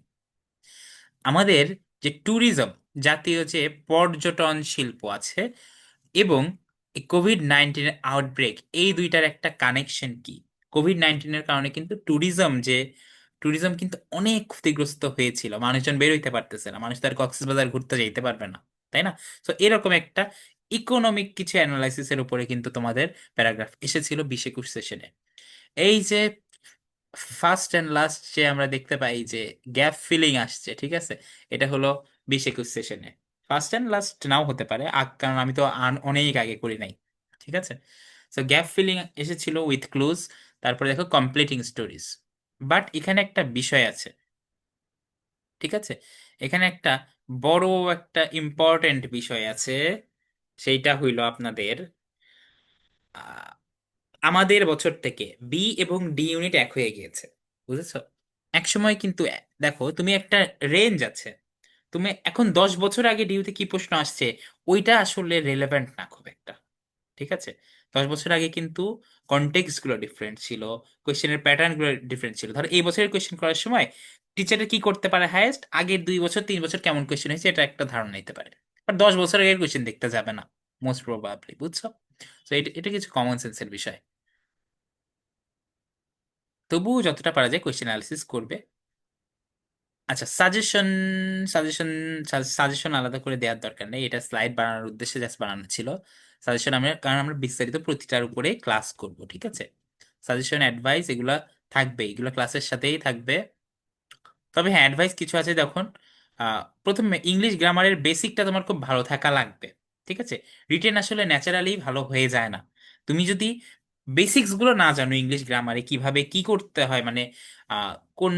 আমাদের যে ট্যুরিজম, জাতীয় যে পর্যটন শিল্প আছে, এবং এই কোভিড-19 আউটব্রেক, এই দুইটার একটা কানেকশন কি। কোভিড-19 কারণে কিন্তু ট্যুরিজম কিন্তু অনেক ক্ষতিগ্রস্ত হয়েছিল, মানুষজন বের হইতে পারতেছে না, মানুষ তার কক্সবাজার ঘুরতে যাইতে পারবে না, তাই না। তো এরকম একটা ইকোনমিক কিছু অ্যানালাইসিসের উপরে কিন্তু তোমাদের প্যারাগ্রাফ এসেছিল 20-21 সেশনে। এই যে ফার্স্ট এন্ড লাস্ট যে আমরা দেখতে পাই যে গ্যাপ ফিলিং আসছে, ঠিক আছে, এটা হলো 20-21 সেশনে। ফার্স্ট এন্ড লাস্ট নাও হতে পারে, কারণ আমি তো অনেক আগে করি নাই, ঠিক আছে। তো গ্যাপ ফিলিং এসেছিল উইথ ক্লুজ। তারপরে দেখো কমপ্লিটিং স্টোরিজ। বাট এখানে একটা বিষয় আছে, ঠিক আছে, এখানে একটা বড় একটা ইম্পর্টেন্ট বিষয় আছে। সেইটা হইল আপনাদের আমাদের বছর থেকে বি এবং ডি ইউনিট এক হয়ে গিয়েছে, বুঝেছো। এক সময় কিন্তু দেখো তুমি একটা রেঞ্জ আছে, তুমি এখন 10 বছর আগে ডিউতে কি প্রশ্ন আসছে ওইটা আসলে রেলেভেন্ট না খুব একটা, ঠিক আছে। 10 বছর আগে কিন্তু কনটেক্সট গুলো ডিফারেন্ট ছিল, কোয়েশ্চেনের প্যাটার্ন গুলো ডিফারেন্ট ছিল। ধরো এই বছরের কোয়েশ্চেন করার সময় টিচারের কি করতে পারে, হায়েস্ট আগের 2 বছর 3 বছর কেমন কোয়েশ্চেন হয়েছে এটা একটা ধারণা নিতে পারে। আর 10 বছর আগের কোয়েশ্চেন দেখতে যাবে না মোস্ট প্রবাবলি, বুঝছো। তো এটা এটা কিছু কমন সেন্সের বিষয়। তবুও যতটা পারা যায় কোয়েশ্চেন অ্যানালিসিস করবে। আচ্ছা, সাজেশন সাজেশন আলাদা করে দেওয়ার দরকার নেই, এটা স্লাইড বানানোর উদ্দেশ্যে জাস্ট বানানো ছিল। সাজেশন আমরা, কারণ আমরা বিস্তারিত প্রতিটার উপরে ক্লাস করব, ঠিক আছে। সাজেশন অ্যাডভাইস এগুলা থাকবে, এগুলো ক্লাসের সাথেই থাকবে। তবে হ্যাঁ, অ্যাডভাইস কিছু আছে, দেখুন প্রথমে ইংলিশ গ্রামারের বেসিকটা তোমার খুব ভালো থাকা লাগবে, ঠিক আছে। রিটেন আসলে ন্যাচারালি ভালো হয়ে যায় না, তুমি যদি বেসিক্স গুলো না জানো ইংলিশ গ্রামারে কিভাবে কি করতে হয়, মানে কোন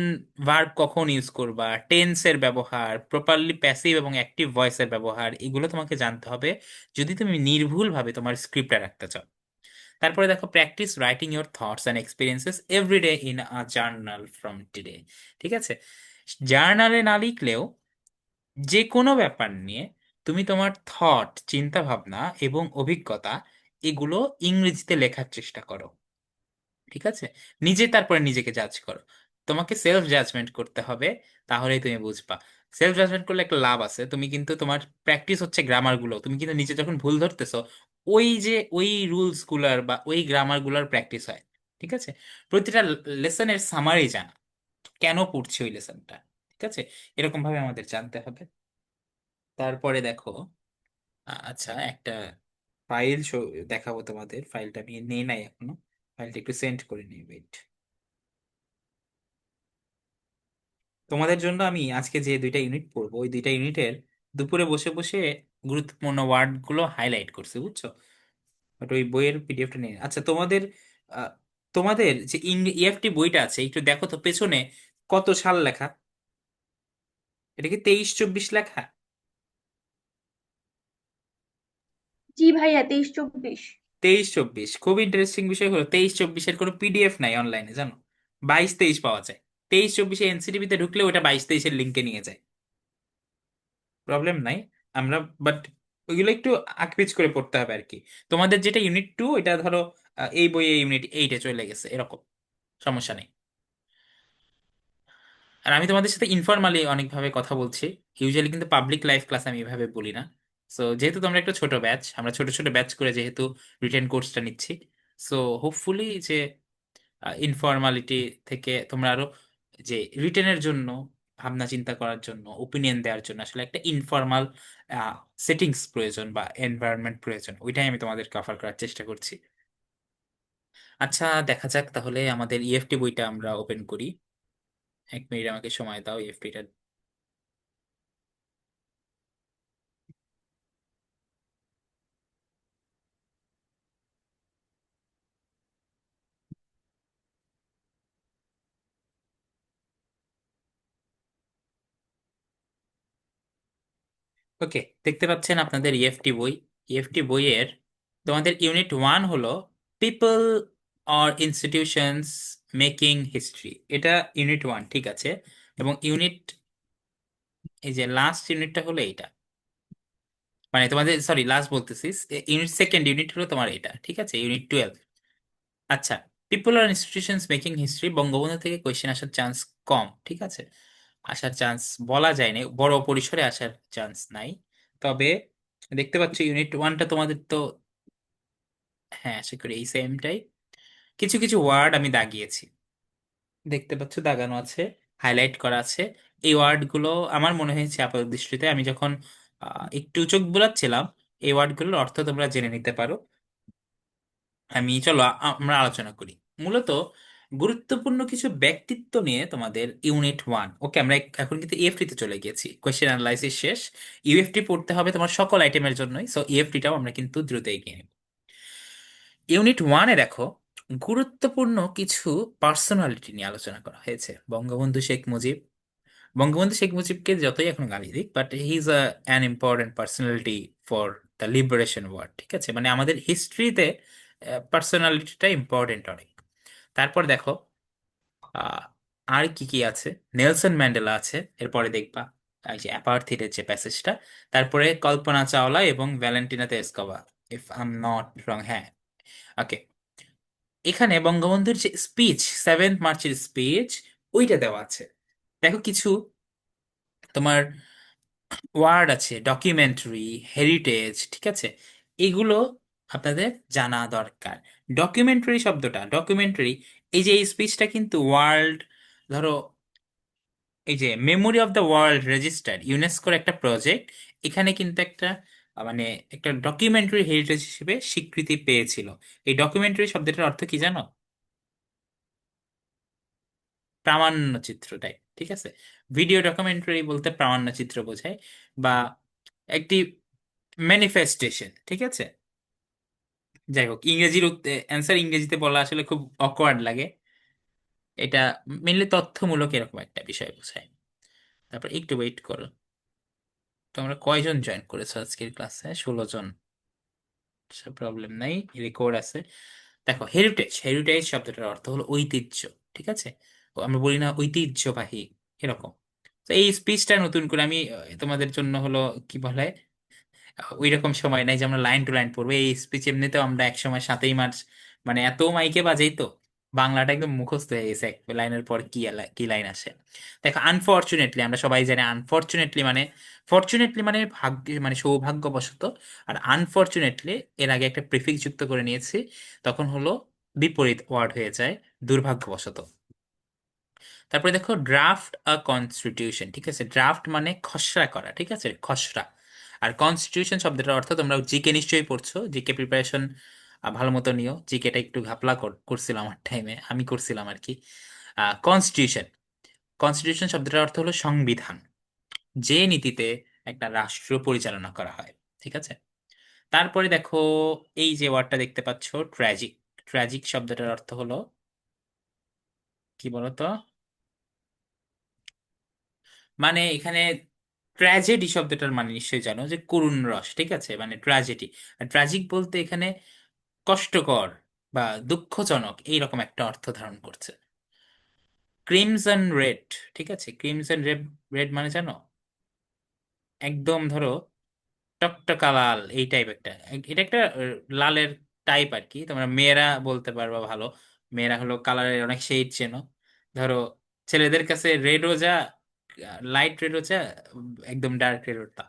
ভার্ব কখন ইউজ করবা, টেন্সের ব্যবহার, প্রপারলি প্যাসিভ এবং অ্যাক্টিভ ভয়েসের ব্যবহার, এগুলো তোমাকে জানতে হবে যদি তুমি নির্ভুল ভাবে তোমার স্ক্রিপ্টটা রাখতে চাও। তারপরে দেখো practice writing your thoughts and experiences everyday in a journal from today, ঠিক আছে। জার্নালে না লিখলেও যে কোনো ব্যাপার নিয়ে তুমি তোমার থট, চিন্তা ভাবনা এবং অভিজ্ঞতা এগুলো ইংরেজিতে লেখার চেষ্টা করো, ঠিক আছে। নিজে তারপরে নিজেকে জাজ করো, তোমাকে সেলফ জাজমেন্ট করতে হবে, তাহলেই তুমি বুঝবা। সেলফ জাজমেন্ট করলে একটা লাভ আছে, তুমি কিন্তু তোমার প্র্যাকটিস হচ্ছে গ্রামার গুলো, তুমি কিন্তু নিজে যখন ভুল ধরতেছো ওই যে ওই রুলস গুলার বা ওই গ্রামার গুলার প্র্যাকটিস হয়, ঠিক আছে। প্রতিটা লেসনের সামারি জানা, কেন পড়ছি ওই লেসনটা, ঠিক আছে, এরকম ভাবে আমাদের জানতে হবে। তারপরে দেখো আচ্ছা একটা ফাইল দেখাবো তোমাদের, ফাইলটা আমি নেই নাই এখনো, ফাইলটা একটু সেন্ড করে নিই, ওয়েট। তোমাদের জন্য আমি আজকে যে দুইটা ইউনিট পড়বো ওই দুইটা ইউনিটের দুপুরে বসে বসে গুরুত্বপূর্ণ ওয়ার্ড গুলো হাইলাইট করছি, বুঝছো। বাট ওই বইয়ের পিডিএফটা নিয়ে, আচ্ছা তোমাদের আহ, তোমাদের যে ইএফটি বইটা আছে একটু দেখো তো পেছনে কত সাল লেখা, এটা কি 23-24 লেখা? জি ভাইয়া, 23-24। 23-24, খুব ইন্টারেস্টিং বিষয় হলো 23-24-এর কোনো পিডিএফ নাই অনলাইনে, জানো। 22-23 পাওয়া যায়, 23-24 এনসিটিভিতে ঢুকলে ওটা 22-23-এর লিঙ্কে নিয়ে যায়, প্রবলেম নাই। আমরা বাট ওইগুলো একটু আঁকপিচ করে পড়তে হবে আর কি। তোমাদের যেটা ইউনিট 2, এটা ধরো এই বইয়ে ইউনিট 8-এ চলে গেছে, এরকম সমস্যা নেই। আর আমি তোমাদের সাথে ইনফরমালি অনেকভাবে কথা বলছি, ইউজুয়ালি কিন্তু পাবলিক লাইফ ক্লাস আমি এভাবে বলি না। সো যেহেতু তোমরা একটা ছোট ব্যাচ, আমরা ছোট ছোট ব্যাচ করে যেহেতু রিটেন কোর্সটা নিচ্ছি, সো হোপফুলি যে ইনফরমালিটি থেকে তোমরা আরো যে রিটেনের জন্য ভাবনা চিন্তা করার জন্য, ওপিনিয়ন দেওয়ার জন্য আসলে একটা ইনফর্মাল সেটিংস প্রয়োজন বা এনভায়রনমেন্ট প্রয়োজন, ওইটাই আমি তোমাদেরকে অফার করার চেষ্টা করছি। আচ্ছা, দেখা যাক তাহলে আমাদের ইএফটি বইটা আমরা ওপেন করি। 1 মিনিট আমাকে সময় দাও ইএফটিটা। ওকে, দেখতে পাচ্ছেন আপনাদের ইএফটি বই। ইএফটি বইয়ের তোমাদের ইউনিট 1 হলো people or institutions making history, এটা ইউনিট 1, ঠিক আছে। এবং এই যে লাস্ট ইউনিটটা হলো এইটা, মানে তোমাদের সরি লাস্ট বলতেছি, সেকেন্ড ইউনিট হলো তোমার এটা, ঠিক আছে, ইউনিট 12। আচ্ছা, পিপল আর ইনস্টিটিউশনস মেকিং হিস্ট্রি বঙ্গবন্ধু থেকে কোয়েশ্চেন আসার চান্স কম, ঠিক আছে। আসার চান্স বলা যায় না, বড় পরিসরে আসার চান্স নাই। তবে দেখতে পাচ্ছ ইউনিট 1টা তোমাদের তো, হ্যাঁ আশা করি এই সেমটাই। কিছু কিছু ওয়ার্ড আমি দাগিয়েছি, দেখতে পাচ্ছ দাগানো আছে, হাইলাইট করা আছে। এই ওয়ার্ডগুলো আমার মনে হয়েছে আপাত দৃষ্টিতে, আমি যখন একটু চোখ বুলাচ্ছিলাম, এই ওয়ার্ডগুলোর অর্থ তোমরা জেনে নিতে পারো। চলো আমরা আলোচনা করি। মূলত গুরুত্বপূর্ণ কিছু ব্যক্তিত্ব নিয়ে তোমাদের ইউনিট 1। ওকে, আমরা এখন কিন্তু ইএফটি তে চলে গিয়েছি, কোয়েশ্চেন অ্যানালাইসিস শেষ। ইউএফটি পড়তে হবে তোমার সকল আইটেমের জন্যই, সো ইএফটিটাও আমরা কিন্তু দ্রুত এগিয়ে নেব। ইউনিট 1-এ দেখো, গুরুত্বপূর্ণ কিছু পার্সোনালিটি নিয়ে আলোচনা করা হয়েছে। বঙ্গবন্ধু শেখ মুজিবকে যতই এখন গালি দিক, but he is an important personality for the liberation war, ঠিক আছে, মানে আমাদের হিস্ট্রিতে পার্সোনালিটিটা ইম্পর্টেন্ট অনেক। তারপর দেখো আহ, আর কি কি আছে, নেলসন ম্যান্ডেলা আছে, এরপরে দেখবা এই যে অ্যাপার্থিডের যে প্যাসেজটা। তারপরে কল্পনা চাওলা এবং Valentina Tereshkova, if I am not wrong, হ্যাঁ। ওকে, এখানে বঙ্গবন্ধুর যে স্পিচ, 7 মার্চের স্পিচ, ওইটা দেওয়া আছে। দেখো কিছু তোমার ওয়ার্ড আছে, ডকুমেন্টারি, হেরিটেজ, ঠিক আছে, এগুলো আপনাদের জানা দরকার। ডকুমেন্টারি, এই যে এই স্পিচটা কিন্তু ওয়ার্ল্ড, ধরো এই যে memory of the world register, ইউনেস্কোর একটা প্রজেক্ট, এখানে কিন্তু একটা মানে একটা ডকুমেন্টারি হেরিটেজ হিসেবে স্বীকৃতি পেয়েছিল। এই ডকুমেন্টারি শব্দটার অর্থ কি জানো? প্রামাণ্য চিত্রটাই, ঠিক আছে। ভিডিও ডকুমেন্টারি বলতে প্রামাণ্য চিত্র বোঝায়, বা একটি ম্যানিফেস্টেশন, ঠিক আছে। যাই হোক, ইংরেজির অ্যান্সার ইংরেজিতে বলা আসলে খুব অকওয়ার্ড লাগে। এটা মেনলি তথ্যমূলক এরকম একটা বিষয় বোঝায়। তারপর একটু ওয়েট করো, তোমরা কয়জন জয়েন করেছো আজকের ক্লাসে? 16 জন, প্রবলেম নাই, রেকর্ড আছে। দেখো, হেরিটেজ শব্দটার অর্থ হলো ঐতিহ্য, ঠিক আছে। আমরা বলি না ঐতিহ্যবাহী, এরকম। তো এই স্পিচটা নতুন করে আমি তোমাদের জন্য হলো কি বলে, ওই রকম সময় নাই যে আমরা লাইন টু লাইন পড়বো। এই স্পিচ এমনিতেও আমরা একসময় 7ই মার্চ মানে এত মাইকে বাজাই তো, বাংলাটা একদম মুখস্থ হয়ে গেছে, এক লাইনের পর কি লাইন আসে। দেখো, আনফরচুনেটলি, আমরা সবাই জানি আনফরচুনেটলি মানে, ফরচুনেটলি মানে ভাগ্য, মানে সৌভাগ্যবশত, আর আনফরচুনেটলি এর আগে একটা প্রিফিক্স যুক্ত করে নিয়েছি, তখন হলো বিপরীত ওয়ার্ড হয়ে যায়, দুর্ভাগ্যবশত। তারপরে দেখো, ড্রাফট আ কনস্টিটিউশন, ঠিক আছে, ড্রাফট মানে খসড়া করা, ঠিক আছে, খসড়া। আর কনস্টিটিউশন শব্দটার অর্থ, তোমরা জিকে নিশ্চয়ই পড়ছো, জিকে প্রিপারেশন ভালো মতো নিও, জিকেটা একটু ঘাপলা করছিলাম আমার টাইমে, আমি করছিলাম আর কি। কনস্টিটিউশন, কনস্টিটিউশন শব্দটার অর্থ হলো সংবিধান, যে নীতিতে একটা রাষ্ট্র পরিচালনা করা হয়, ঠিক আছে। তারপরে দেখো, এই যে ওয়ার্ডটা দেখতে পাচ্ছো, ট্র্যাজিক, ট্র্যাজিক শব্দটার অর্থ হলো কি বলতো, মানে এখানে ট্র্যাজেডি শব্দটার মানে নিশ্চয়ই জানো, যে করুণ রস, ঠিক আছে, মানে ট্র্যাজেডি। আর ট্র্যাজিক বলতে এখানে কষ্টকর বা দুঃখজনক এইরকম একটা অর্থ ধারণ করছে। ক্রিমসন রেড, ঠিক আছে, ক্রিমসন রেড, রেড মানে জানো, একদম ধরো টকটকা লাল এই টাইপ একটা, এটা একটা লালের টাইপ আর কি। তোমরা মেয়েরা বলতে পারবা ভালো, মেয়েরা হলো কালারের অনেক শেড চেনো। ধরো ছেলেদের কাছে রেড রোজা, লাইট রেড রোজা, একদম ডার্ক রেড রোজা,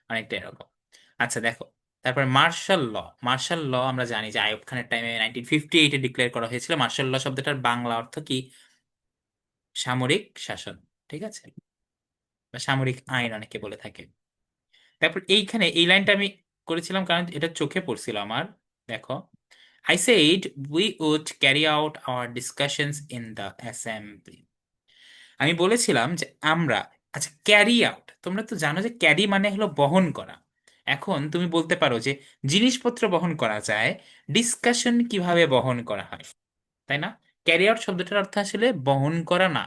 অনেকটা এরকম। আচ্ছা দেখো, তারপর মার্শাল ল। মার্শাল ল আমরা জানি যে আইয়ুব খানের টাইমে 1958-এ ডিক্লেয়ার করা হয়েছিল। মার্শাল ল শব্দটার বাংলা অর্থ কি? সামরিক শাসন, ঠিক আছে, বা সামরিক আইন অনেকে বলে থাকে। তারপর এইখানে এই লাইনটা আমি করেছিলাম কারণ এটা চোখে পড়ছিল আমার। দেখো, I said we would carry out our discussions in the assembly. আমি বলেছিলাম যে আমরা, আচ্ছা ক্যারি আউট, তোমরা তো জানো যে ক্যারি মানে হলো বহন করা। এখন তুমি বলতে পারো যে জিনিসপত্র বহন করা যায়, ডিসকাশন কিভাবে বহন করা হয়, তাই না? ক্যারি আউট শব্দটার অর্থ আসলে বহন করা না।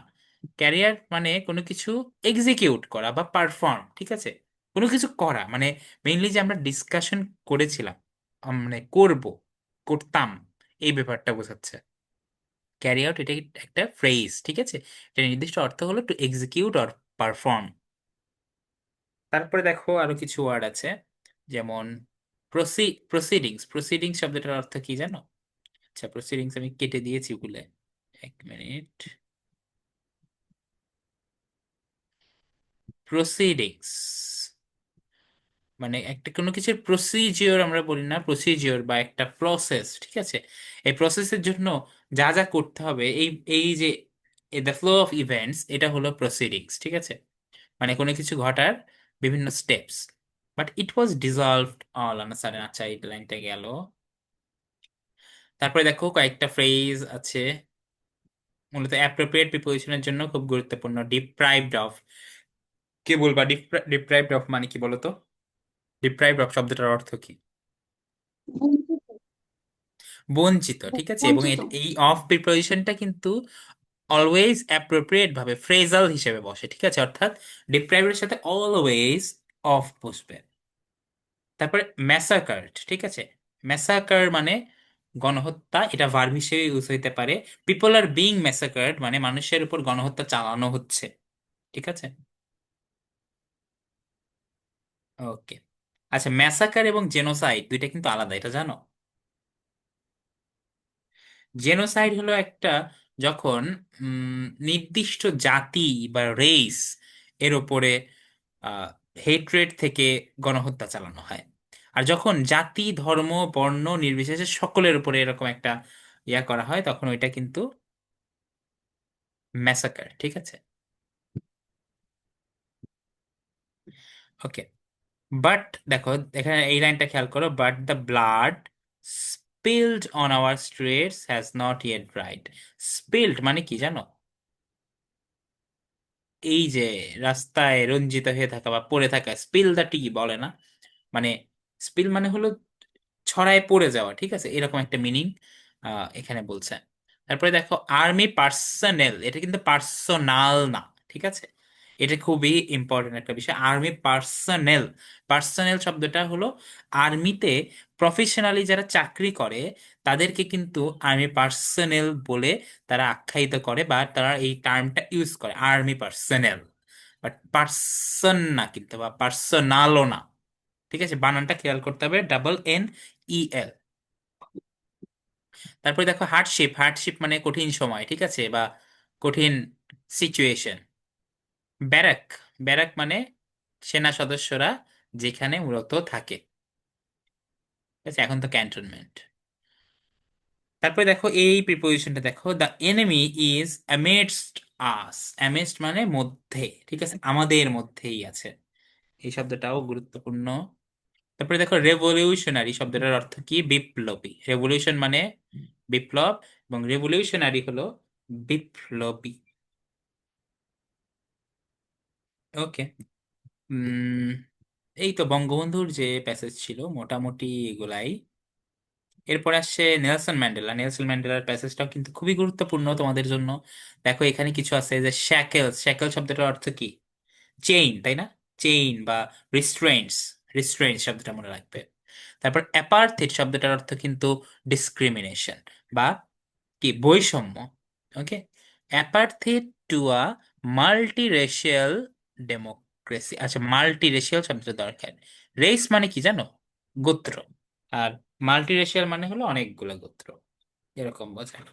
ক্যারিয়ার মানে কোনো কিছু এক্সিকিউট করা বা পারফর্ম, ঠিক আছে, কোনো কিছু করা মানে মেইনলি যে আমরা ডিসকাশন করেছিলাম, মানে করব, করতাম, এই ব্যাপারটা বোঝাচ্ছে। ক্যারি আউট এটা একটা ফ্রেজ, ঠিক আছে, এটা নির্দিষ্ট অর্থ হলো টু এক্সিকিউট অর পারফর্ম। তারপরে দেখো আরো কিছু ওয়ার্ড আছে, যেমন প্রসিডিংস। প্রসিডিংস শব্দটার অর্থ কি জানো? আচ্ছা প্রসিডিংস আমি কেটে দিয়েছি ভুলে, এক মিনিট। প্রসিডিংস মানে একটা কোনো কিছুর প্রসিজিওর আমরা বলি না, প্রসিজিওর বা একটা প্রসেস, ঠিক আছে। এই প্রসেসের জন্য যা যা করতে হবে, এই এই যে দ্য ফ্লো অফ ইভেন্টস, এটা হলো প্রসিডিংস, ঠিক আছে, মানে কোনো কিছু ঘটার বিভিন্ন steps. But it was dissolved all on sudden. আচ্ছা এই লাইনটা গেল। তারপরে দেখো কয়েকটা ফ্রেজ আছে, মূলত অ্যাপ্রোপ্রিয়েট প্রিপোজিশনের জন্য খুব গুরুত্বপূর্ণ। ডিপ্রাইভড অফ, কে বলবা ডিপ্রাইভড অফ মানে কি বলো তো? ডিপ্রাইভড অফ শব্দটার অর্থ কি? বঞ্চিত। বঞ্চিত, ঠিক আছে। এবং বঞ্চিত। এই অফ প্রিপোজিশনটা কিন্তু অলওয়েজ অ্যাপ্রোপ্রিয়েট ভাবে ফ্রেজাল হিসেবে বসে, ঠিক আছে, অর্থাৎ ডিপ্রাইভের সাথে অলওয়েজ অফ বসবে। তারপরে ম্যাসাকার্ড, ঠিক আছে, ম্যাসাকার মানে গণহত্যা, এটা ভার্ব হিসেবে ইউজ হইতে পারে। পিপল আর বিং ম্যাসাকার্ড মানে মানুষের উপর গণহত্যা চালানো হচ্ছে, ঠিক আছে। ওকে, আচ্ছা ম্যাসাকার এবং জেনোসাইড দুইটা কিন্তু আলাদা, এটা জানো? জেনোসাইড হলো একটা, যখন নির্দিষ্ট জাতি বা রেস এর ওপরে হেট্রেড থেকে গণহত্যা চালানো হয়। আর যখন জাতি ধর্ম বর্ণ নির্বিশেষে সকলের উপরে এরকম একটা ইয়া করা হয়, তখন ওইটা কিন্তু ম্যাসাকার, ঠিক আছে। ওকে, বাট দেখো এখানে এই লাইনটা খেয়াল করো, but the blood spilled on our streets has not yet dried. Spilled মানে কি জানো? এই যে রাস্তায় রঞ্জিত হয়ে থাকা বা পড়ে থাকা, স্পিল দ্য টি বলে না, মানে স্পিল মানে হলো ছড়ায় পড়ে যাওয়া, ঠিক আছে, এরকম একটা মিনিং এখানে বলছে। তারপরে দেখো আর্মি পার্সোনেল, এটা কিন্তু পার্সোনাল না, ঠিক আছে, এটা খুবই ইম্পর্টেন্ট একটা বিষয়। আর্মি পার্সোনেল, পার্সোনেল শব্দটা হলো আর্মিতে প্রফেশনালি যারা চাকরি করে তাদেরকে কিন্তু আর্মি পার্সোনেল বলে তারা আখ্যায়িত করে, বা তারা এই টার্মটা ইউজ করে, আর্মি পার্সোনেল। বাট পার্সন না কিন্তু, বা পার্সোনালও না, ঠিক আছে, বানানটা খেয়াল করতে হবে, NEL। তারপরে দেখো হার্ডশিপ। হার্ডশিপ মানে কঠিন সময়, ঠিক আছে, বা কঠিন সিচুয়েশন। ব্যারাক, ব্যারাক মানে সেনা সদস্যরা যেখানে মূলত থাকে, ঠিক আছে, এখন তো ক্যান্টনমেন্ট। তারপরে দেখো এই প্রিপোজিশনটা দেখো, দ্য এনিমি ইজ অ্যামিডস্ট আস। অ্যামিডস্ট মানে মধ্যে, ঠিক আছে, আমাদের মধ্যেই আছে, এই শব্দটাও গুরুত্বপূর্ণ। তারপরে দেখো রেভলিউশনারি শব্দটার অর্থ কি? বিপ্লবী। রেভলিউশন মানে বিপ্লব, এবং রেভলিউশনারি হলো বিপ্লবী। ওকে, উম এই তো বঙ্গবন্ধুর যে প্যাসেজ ছিল মোটামুটি এগুলাই। এরপর আসছে নেলসন ম্যান্ডেলা। নেলসন ম্যান্ডেলার প্যাসেজটাও কিন্তু খুবই গুরুত্বপূর্ণ তোমাদের জন্য। দেখো এখানে কিছু আছে যে শ্যাকেল, শ্যাকেল শব্দটার অর্থ কি? চেইন, তাই না? চেইন বা রিস্ট্রেন্টস, রিস্ট্রেন্টস শব্দটা মনে রাখবে। তারপর অ্যাপার্থিড শব্দটার অর্থ কিন্তু ডিসক্রিমিনেশন বা কি, বৈষম্য। Okay, apartheid to a multi racial democracy. আচ্ছা মাল্টি রেশিয়াল শব্দটা দরকার, রেস মানে কি জানো? গোত্র। আর মাল্টিরেশিয়াল মানে হলো অনেকগুলো গোত্র, এরকম বোঝায়।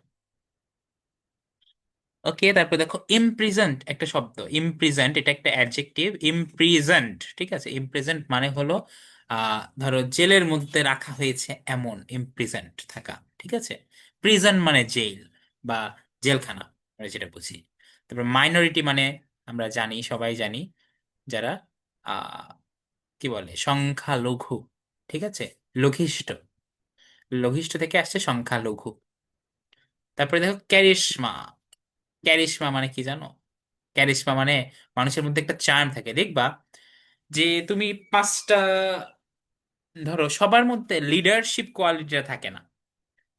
ওকে, তারপর দেখো ইমপ্রিজেন্ট একটা শব্দ, ইমপ্রিজেন্ট এটা একটা অ্যাডজেক্টিভ। ইমপ্রিজেন্ট, ঠিক আছে, ইমপ্রিজেন্ট মানে হলো ধরো জেলের মধ্যে রাখা হয়েছে, এমন ইমপ্রিজেন্ট থাকা, ঠিক আছে। প্রিজন মানে জেল বা জেলখানা, আমরা যেটা বুঝি। তারপর মাইনরিটি মানে আমরা জানি, সবাই জানি, যারা আহ কি বলে, সংখ্যালঘু, ঠিক আছে। লঘিষ্ঠ, লঘিষ্ঠ থেকে আসছে সংখ্যালঘু। তারপরে দেখো ক্যারিশমা। ক্যারিশমা মানে কি জানো? ক্যারিশমা মানে মানুষের মধ্যে একটা চার্ম থাকে, দেখবা যে তুমি পাঁচটা, ধরো সবার মধ্যে লিডারশিপ কোয়ালিটিটা থাকে না,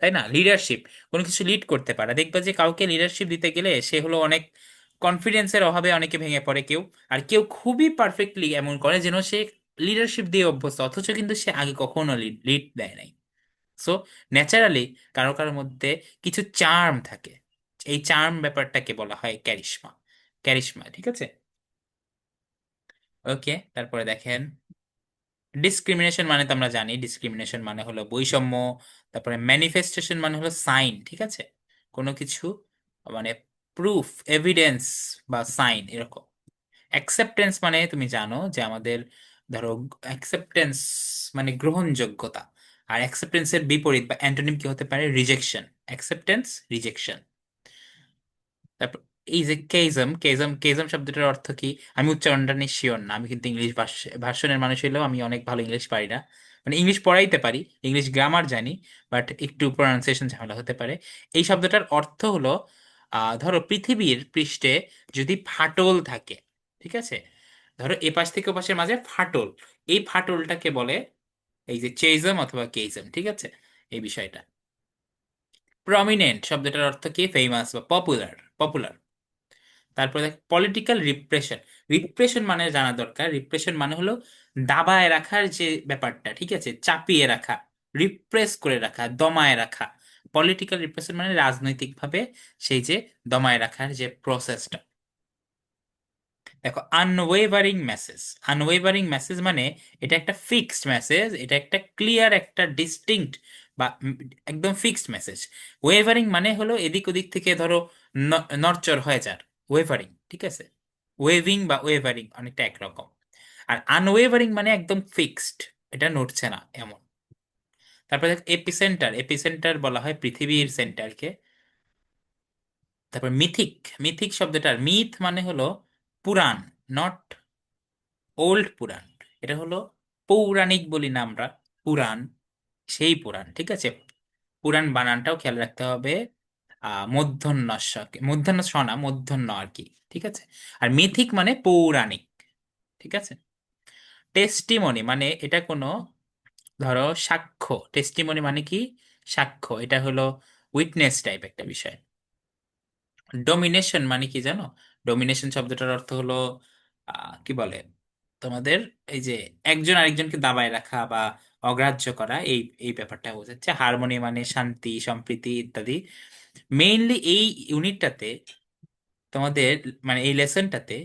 তাই না? লিডারশিপ, কোনো কিছু লিড করতে পারে, দেখবা যে কাউকে লিডারশিপ দিতে গেলে সে হলো অনেক কনফিডেন্সের অভাবে অনেকে ভেঙে পড়ে কেউ, আর কেউ খুবই পারফেক্টলি এমন করে যেন সে লিডারশিপ দিয়ে অভ্যস্ত, অথচ কিন্তু সে আগে কখনো লিড লিড দেয় নাই। সো ন্যাচারালি কারো কারোর মধ্যে কিছু চার্ম থাকে, এই চার্ম ব্যাপারটাকে বলা হয় ক্যারিশমা। ক্যারিশমা, ঠিক আছে। ওকে, তারপরে দেখেন ডিসক্রিমিনেশন মানে তো আমরা জানি, ডিসক্রিমিনেশন মানে হলো বৈষম্য। তারপরে ম্যানিফেস্টেশন মানে হলো সাইন, ঠিক আছে, কোনো কিছু মানে প্রুফ, এভিডেন্স বা সাইন এরকম। অ্যাকসেপ্টেন্স মানে তুমি জানো যে আমাদের, ধরো অ্যাকসেপ্টেন্স মানে গ্রহণযোগ্যতা, আর অ্যাকসেপ্টেন্সের বিপরীত বা অ্যান্টোনিম কি হতে পারে? রিজেকশন। Acceptance, rejection. তারপর এই যে কেইজম, কেইজম শব্দটার অর্থ কি? আমি উচ্চারণটা নিয়ে শিওর না, আমি কিন্তু ইংলিশ ভার্সনের মানুষ হলেও আমি অনেক ভালো ইংলিশ পারি না। মানে ইংলিশ পড়াইতে পারি, ইংলিশ গ্রামার জানি, বাট একটু প্রনাউন্সিয়েশন ঝামেলা হতে পারে। এই শব্দটার অর্থ হলো ধরো পৃথিবীর পৃষ্ঠে যদি ফাটল থাকে, ঠিক আছে, ধরো এপাশ থেকে ওপাশের মাঝে ফাটল, এই ফাটলটাকে বলে এই যে চেইজম অথবা কেইজম, ঠিক আছে, এই বিষয়টা। প্রমিনেন্ট শব্দটার অর্থ কি? ফেমাস বা পপুলার, পপুলার। তারপরে দেখ পলিটিক্যাল রিপ্রেশন। রিপ্রেশন মানে জানা দরকার, রিপ্রেশন মানে হলো দাবায় রাখার যে ব্যাপারটা, ঠিক আছে, চাপিয়ে রাখা, রিপ্রেস করে রাখা, দমায় রাখা। পলিটিক্যাল রিপ্রেশন মানে রাজনৈতিকভাবে সেই যে দমায় রাখার যে প্রসেসটা। দেখো আনওয়েভারিং মেসেজ। আনওয়েভারিং মেসেজ মানে এটা একটা ফিক্সড মেসেজ, এটা একটা ক্লিয়ার, একটা ডিস্টিংক্ট বা একদম ফিক্সড মেসেজ। ওয়েভারিং মানে হলো এদিক ওদিক থেকে ধরো নড়চড় হয়ে যার, ওয়েভারিং, ঠিক আছে। ওয়েভিং বা ওয়েভারিং অনেকটা একরকম। আর আনওয়েভারিং মানে একদম ফিক্সড, এটা নড়ছে না এমন। তারপরে দেখ এপিসেন্টার। এপিসেন্টার বলা হয় পৃথিবীর সেন্টারকে। তারপর মিথিক। মিথিক শব্দটার মিথ মানে হলো পুরাণ, নট ওল্ড পুরাণ। এটা হলো পৌরাণিক বলি না আমরা, পুরাণ, সেই পুরাণ, ঠিক আছে। পুরাণ বানানটাও খেয়াল রাখতে হবে, মূর্ধন্য ষ কে, মূর্ধন্য ষ না, মূর্ধন্য আর কি, ঠিক আছে। আর মিথিক মানে পৌরাণিক, ঠিক আছে। টেস্টিমনি মানে এটা কোনো, ধরো সাক্ষ্য, টেস্টিমনি মানে কি? সাক্ষ্য, এটা হলো উইটনেস টাইপ একটা বিষয়। ডোমিনেশন মানে কি জানো? ডোমিনেশন শব্দটার অর্থ হলো কি বলে তোমাদের, এই যে একজন আরেকজনকে দাবায় রাখা বা অগ্রাহ্য করা, এই এই ব্যাপারটা বোঝাচ্ছে। হারমোনি মানে শান্তি, সম্প্রীতি ইত্যাদি। মেইনলি এই ইউনিটটাতে তোমাদের, মানে এই লেসনটাতে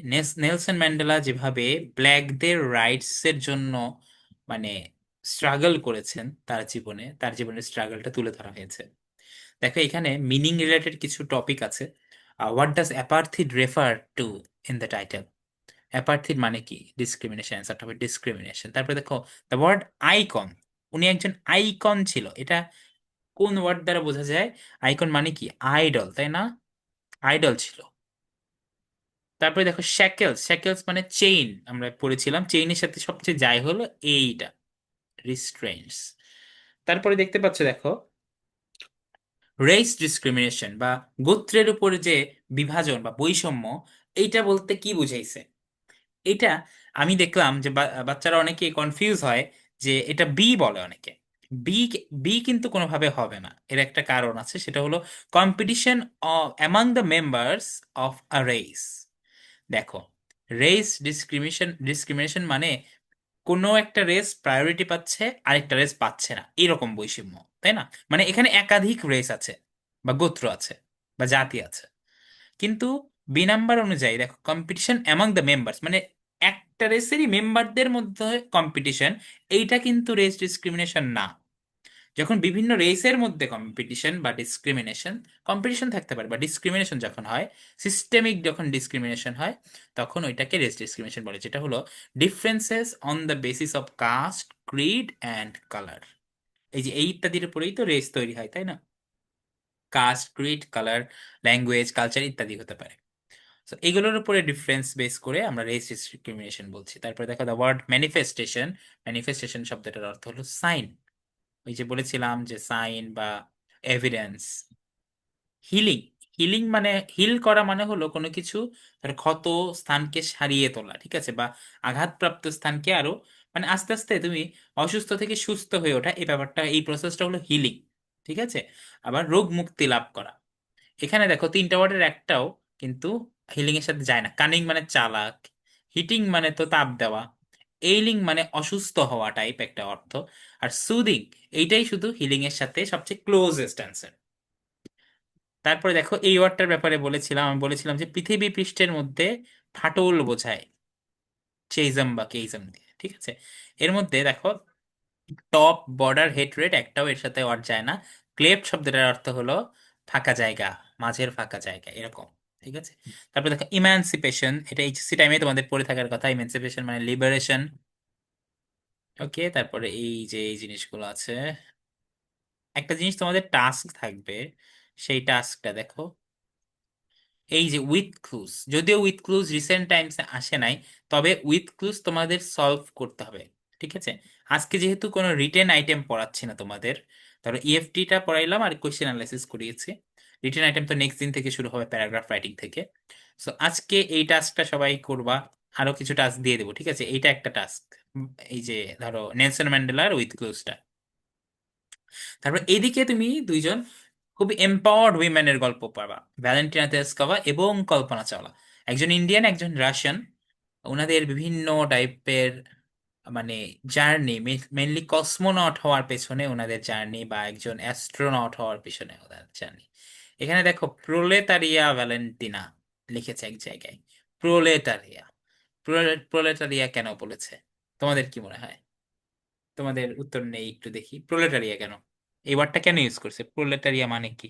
নেলসন ম্যান্ডেলা যেভাবে ব্ল্যাকদের রাইটস এর জন্য মানে স্ট্রাগল করেছেন তার জীবনে, তার জীবনের স্ট্রাগলটা তুলে ধরা হয়েছে। দেখো এখানে মিনিং রিলেটেড কিছু টপিক আছে। What does apartheid refer to in the title? Apartheid মানে কি? ডিসক্রিমিনেশন, অ্যান্সারটা হবে ডিসক্রিমিনেশন। তারপরে দেখো দ্য ওয়ার্ড আইকন। উনি একজন আইকন ছিল, এটা কোন ওয়ার্ড দ্বারা বোঝা যায়? আইকন মানে কি? আইডল, তাই না? আইডল ছিল। তারপরে দেখো শ্যাকেলস। শ্যাকেলস মানে চেইন, আমরা পড়েছিলাম, চেইনের সাথে সবচেয়ে যায় হলো এইটা, রিস্ট্রেন্টস। তারপরে দেখতে পাচ্ছ, দেখো রেস ডিসক্রিমিনেশন বা গোত্রের উপর যে বিভাজন বা বৈষম্য, এইটা বলতে কি বুঝাইছে? এটা আমি দেখলাম যে বাচ্চারা অনেকে কনফিউজ হয় যে এটা বি বলে অনেকে। বি, বি কিন্তু কোনোভাবে হবে না, এর একটা কারণ আছে, সেটা হলো competition among the members of a race. দেখো রেস ডিসক্রিমিনেশন, ডিসক্রিমিনেশন মানে কোনো একটা রেস প্রায়োরিটি পাচ্ছে, আরেকটা রেস পাচ্ছে না, এরকম বৈষম্য, তাই না? মানে এখানে একাধিক রেস আছে বা গোত্র আছে বা জাতি আছে, কিন্তু বি নাম্বার অনুযায়ী দেখো কম্পিটিশন অ্যামাং দ্য মেম্বার্স মানে একটা রেসেরই মেম্বারদের মধ্যে কম্পিটিশন, এইটা কিন্তু রেস ডিসক্রিমিনেশন না। যখন বিভিন্ন রেসের মধ্যে কম্পিটিশন বা ডিসক্রিমিনেশন, কম্পিটিশন থাকতে পারে বা ডিসক্রিমিনেশন যখন হয়, সিস্টেমিক যখন ডিসক্রিমিনেশন হয়, তখন ওইটাকে রেস ডিসক্রিমিনেশন বলে, যেটা হলো differences on the basis of caste, creed and colour. এই যে এই ইত্যাদির উপরেই তো রেস তৈরি হয়, তাই না? Caste, creed, colour, language, culture ইত্যাদি হতে পারে। তো এগুলোর উপরে ডিফারেন্স বেস করে আমরা রেস ডিসক্রিমিনেশন বলছি। তারপরে দেখো দ্য ওয়ার্ড ম্যানিফেস্টেশন। ম্যানিফেস্টেশন শব্দটার অর্থ হলো সাইন। ওই যে বলেছিলাম যে সাইন বা এভিডেন্স। হিলিং, হিলিং মানে হিল করা মানে হলো কোনো কিছু ধর ক্ষত স্থানকে সারিয়ে তোলা, ঠিক আছে, বা আঘাতপ্রাপ্ত স্থানকে আরো মানে আস্তে আস্তে তুমি অসুস্থ থেকে সুস্থ হয়ে ওঠা, এই ব্যাপারটা, এই প্রসেসটা হলো হিলিং। ঠিক আছে। আবার রোগ মুক্তি লাভ করা। এখানে দেখো তিনটা ওয়ার্ডের একটাও কিন্তু হিলিং এর সাথে যায় না। কানিং মানে চালাক, হিটিং মানে তো তাপ দেওয়া, এইলিং মানে অসুস্থ হওয়া টাইপ একটা অর্থ, আর সুদিং এইটাই শুধু হিলিং এর সাথে সবচেয়ে ক্লোজেস্ট অ্যান্সার। তারপরে দেখো এই ওয়ার্ডটার ব্যাপারে বলেছিলাম, আমি বলেছিলাম যে পৃথিবী পৃষ্ঠের মধ্যে ফাটল বোঝায় চেইজম বা কেইজম দিয়ে, ঠিক আছে। এর মধ্যে দেখো টপ, বর্ডার, হেড, রেড একটাও এর সাথে ওয়ার্ড যায় না। ক্লেফট শব্দটার অর্থ হলো ফাঁকা জায়গা, মাঝের ফাঁকা জায়গা এরকম, ঠিক আছে। তারপরে দেখো ইমানসিপেশন, এটা এইচএসসি টাইমে তোমাদের পড়ে থাকার কথা। ইমানসিপেশন মানে লিবারেশন। ওকে, তারপরে এই যে এই জিনিসগুলো আছে, একটা জিনিস তোমাদের টাস্ক থাকবে, সেই টাস্কটা দেখো। এই যে উইথ ক্লুজ, যদিও উইথ ক্লুজ রিসেন্ট টাইমসে আসে নাই, তবে উইথ ক্লুজ তোমাদের সলভ করতে হবে, ঠিক আছে। আজকে যেহেতু কোনো রিটেন আইটেম পড়াচ্ছি না তোমাদের, ধরো ইএফটিটা পড়াইলাম আর কোয়েশ্চেন অ্যানালাইসিস করিয়েছি, রিটেন আইটেম তো নেক্সট দিন থেকে শুরু হবে প্যারাগ্রাফ রাইটিং থেকে। সো আজকে এই টাস্কটা সবাই করবা। আরো কিছু টাস্ক দিয়ে দেবো, ঠিক আছে, এইটা একটা টাস্ক। এই যে ধরো নেলসন ম্যান্ডেলার উইথ ক্লুজটা। তারপর এদিকে তুমি দুইজন খুবই এম্পাওয়ার্ড উইমেনের গল্প পাবা, ভ্যালেন্টিনা তেলস্কভা এবং কল্পনা চাওলা। একজন ইন্ডিয়ান, একজন রাশিয়ান। ওনাদের বিভিন্ন টাইপের মানে জার্নি, মেনলি কসমোনট হওয়ার পেছনে ওনাদের জার্নি, বা একজন অ্যাস্ট্রোনট হওয়ার পেছনে ওনাদের জার্নি। এখানে দেখো প্রোলেতারিয়া ভ্যালেন্টিনা লিখেছে এক জায়গায়। প্রোলেটারিয়া, প্রোলেটারিয়া কেন বলেছে? তোমাদের কি মনে হয়? তোমাদের উত্তর নেই, একটু দেখি প্রোলেটারিয়া কেন, এই ওয়ার্ডটা কেন ইউজ করছে, প্রোলেটারিয়া মানে কি?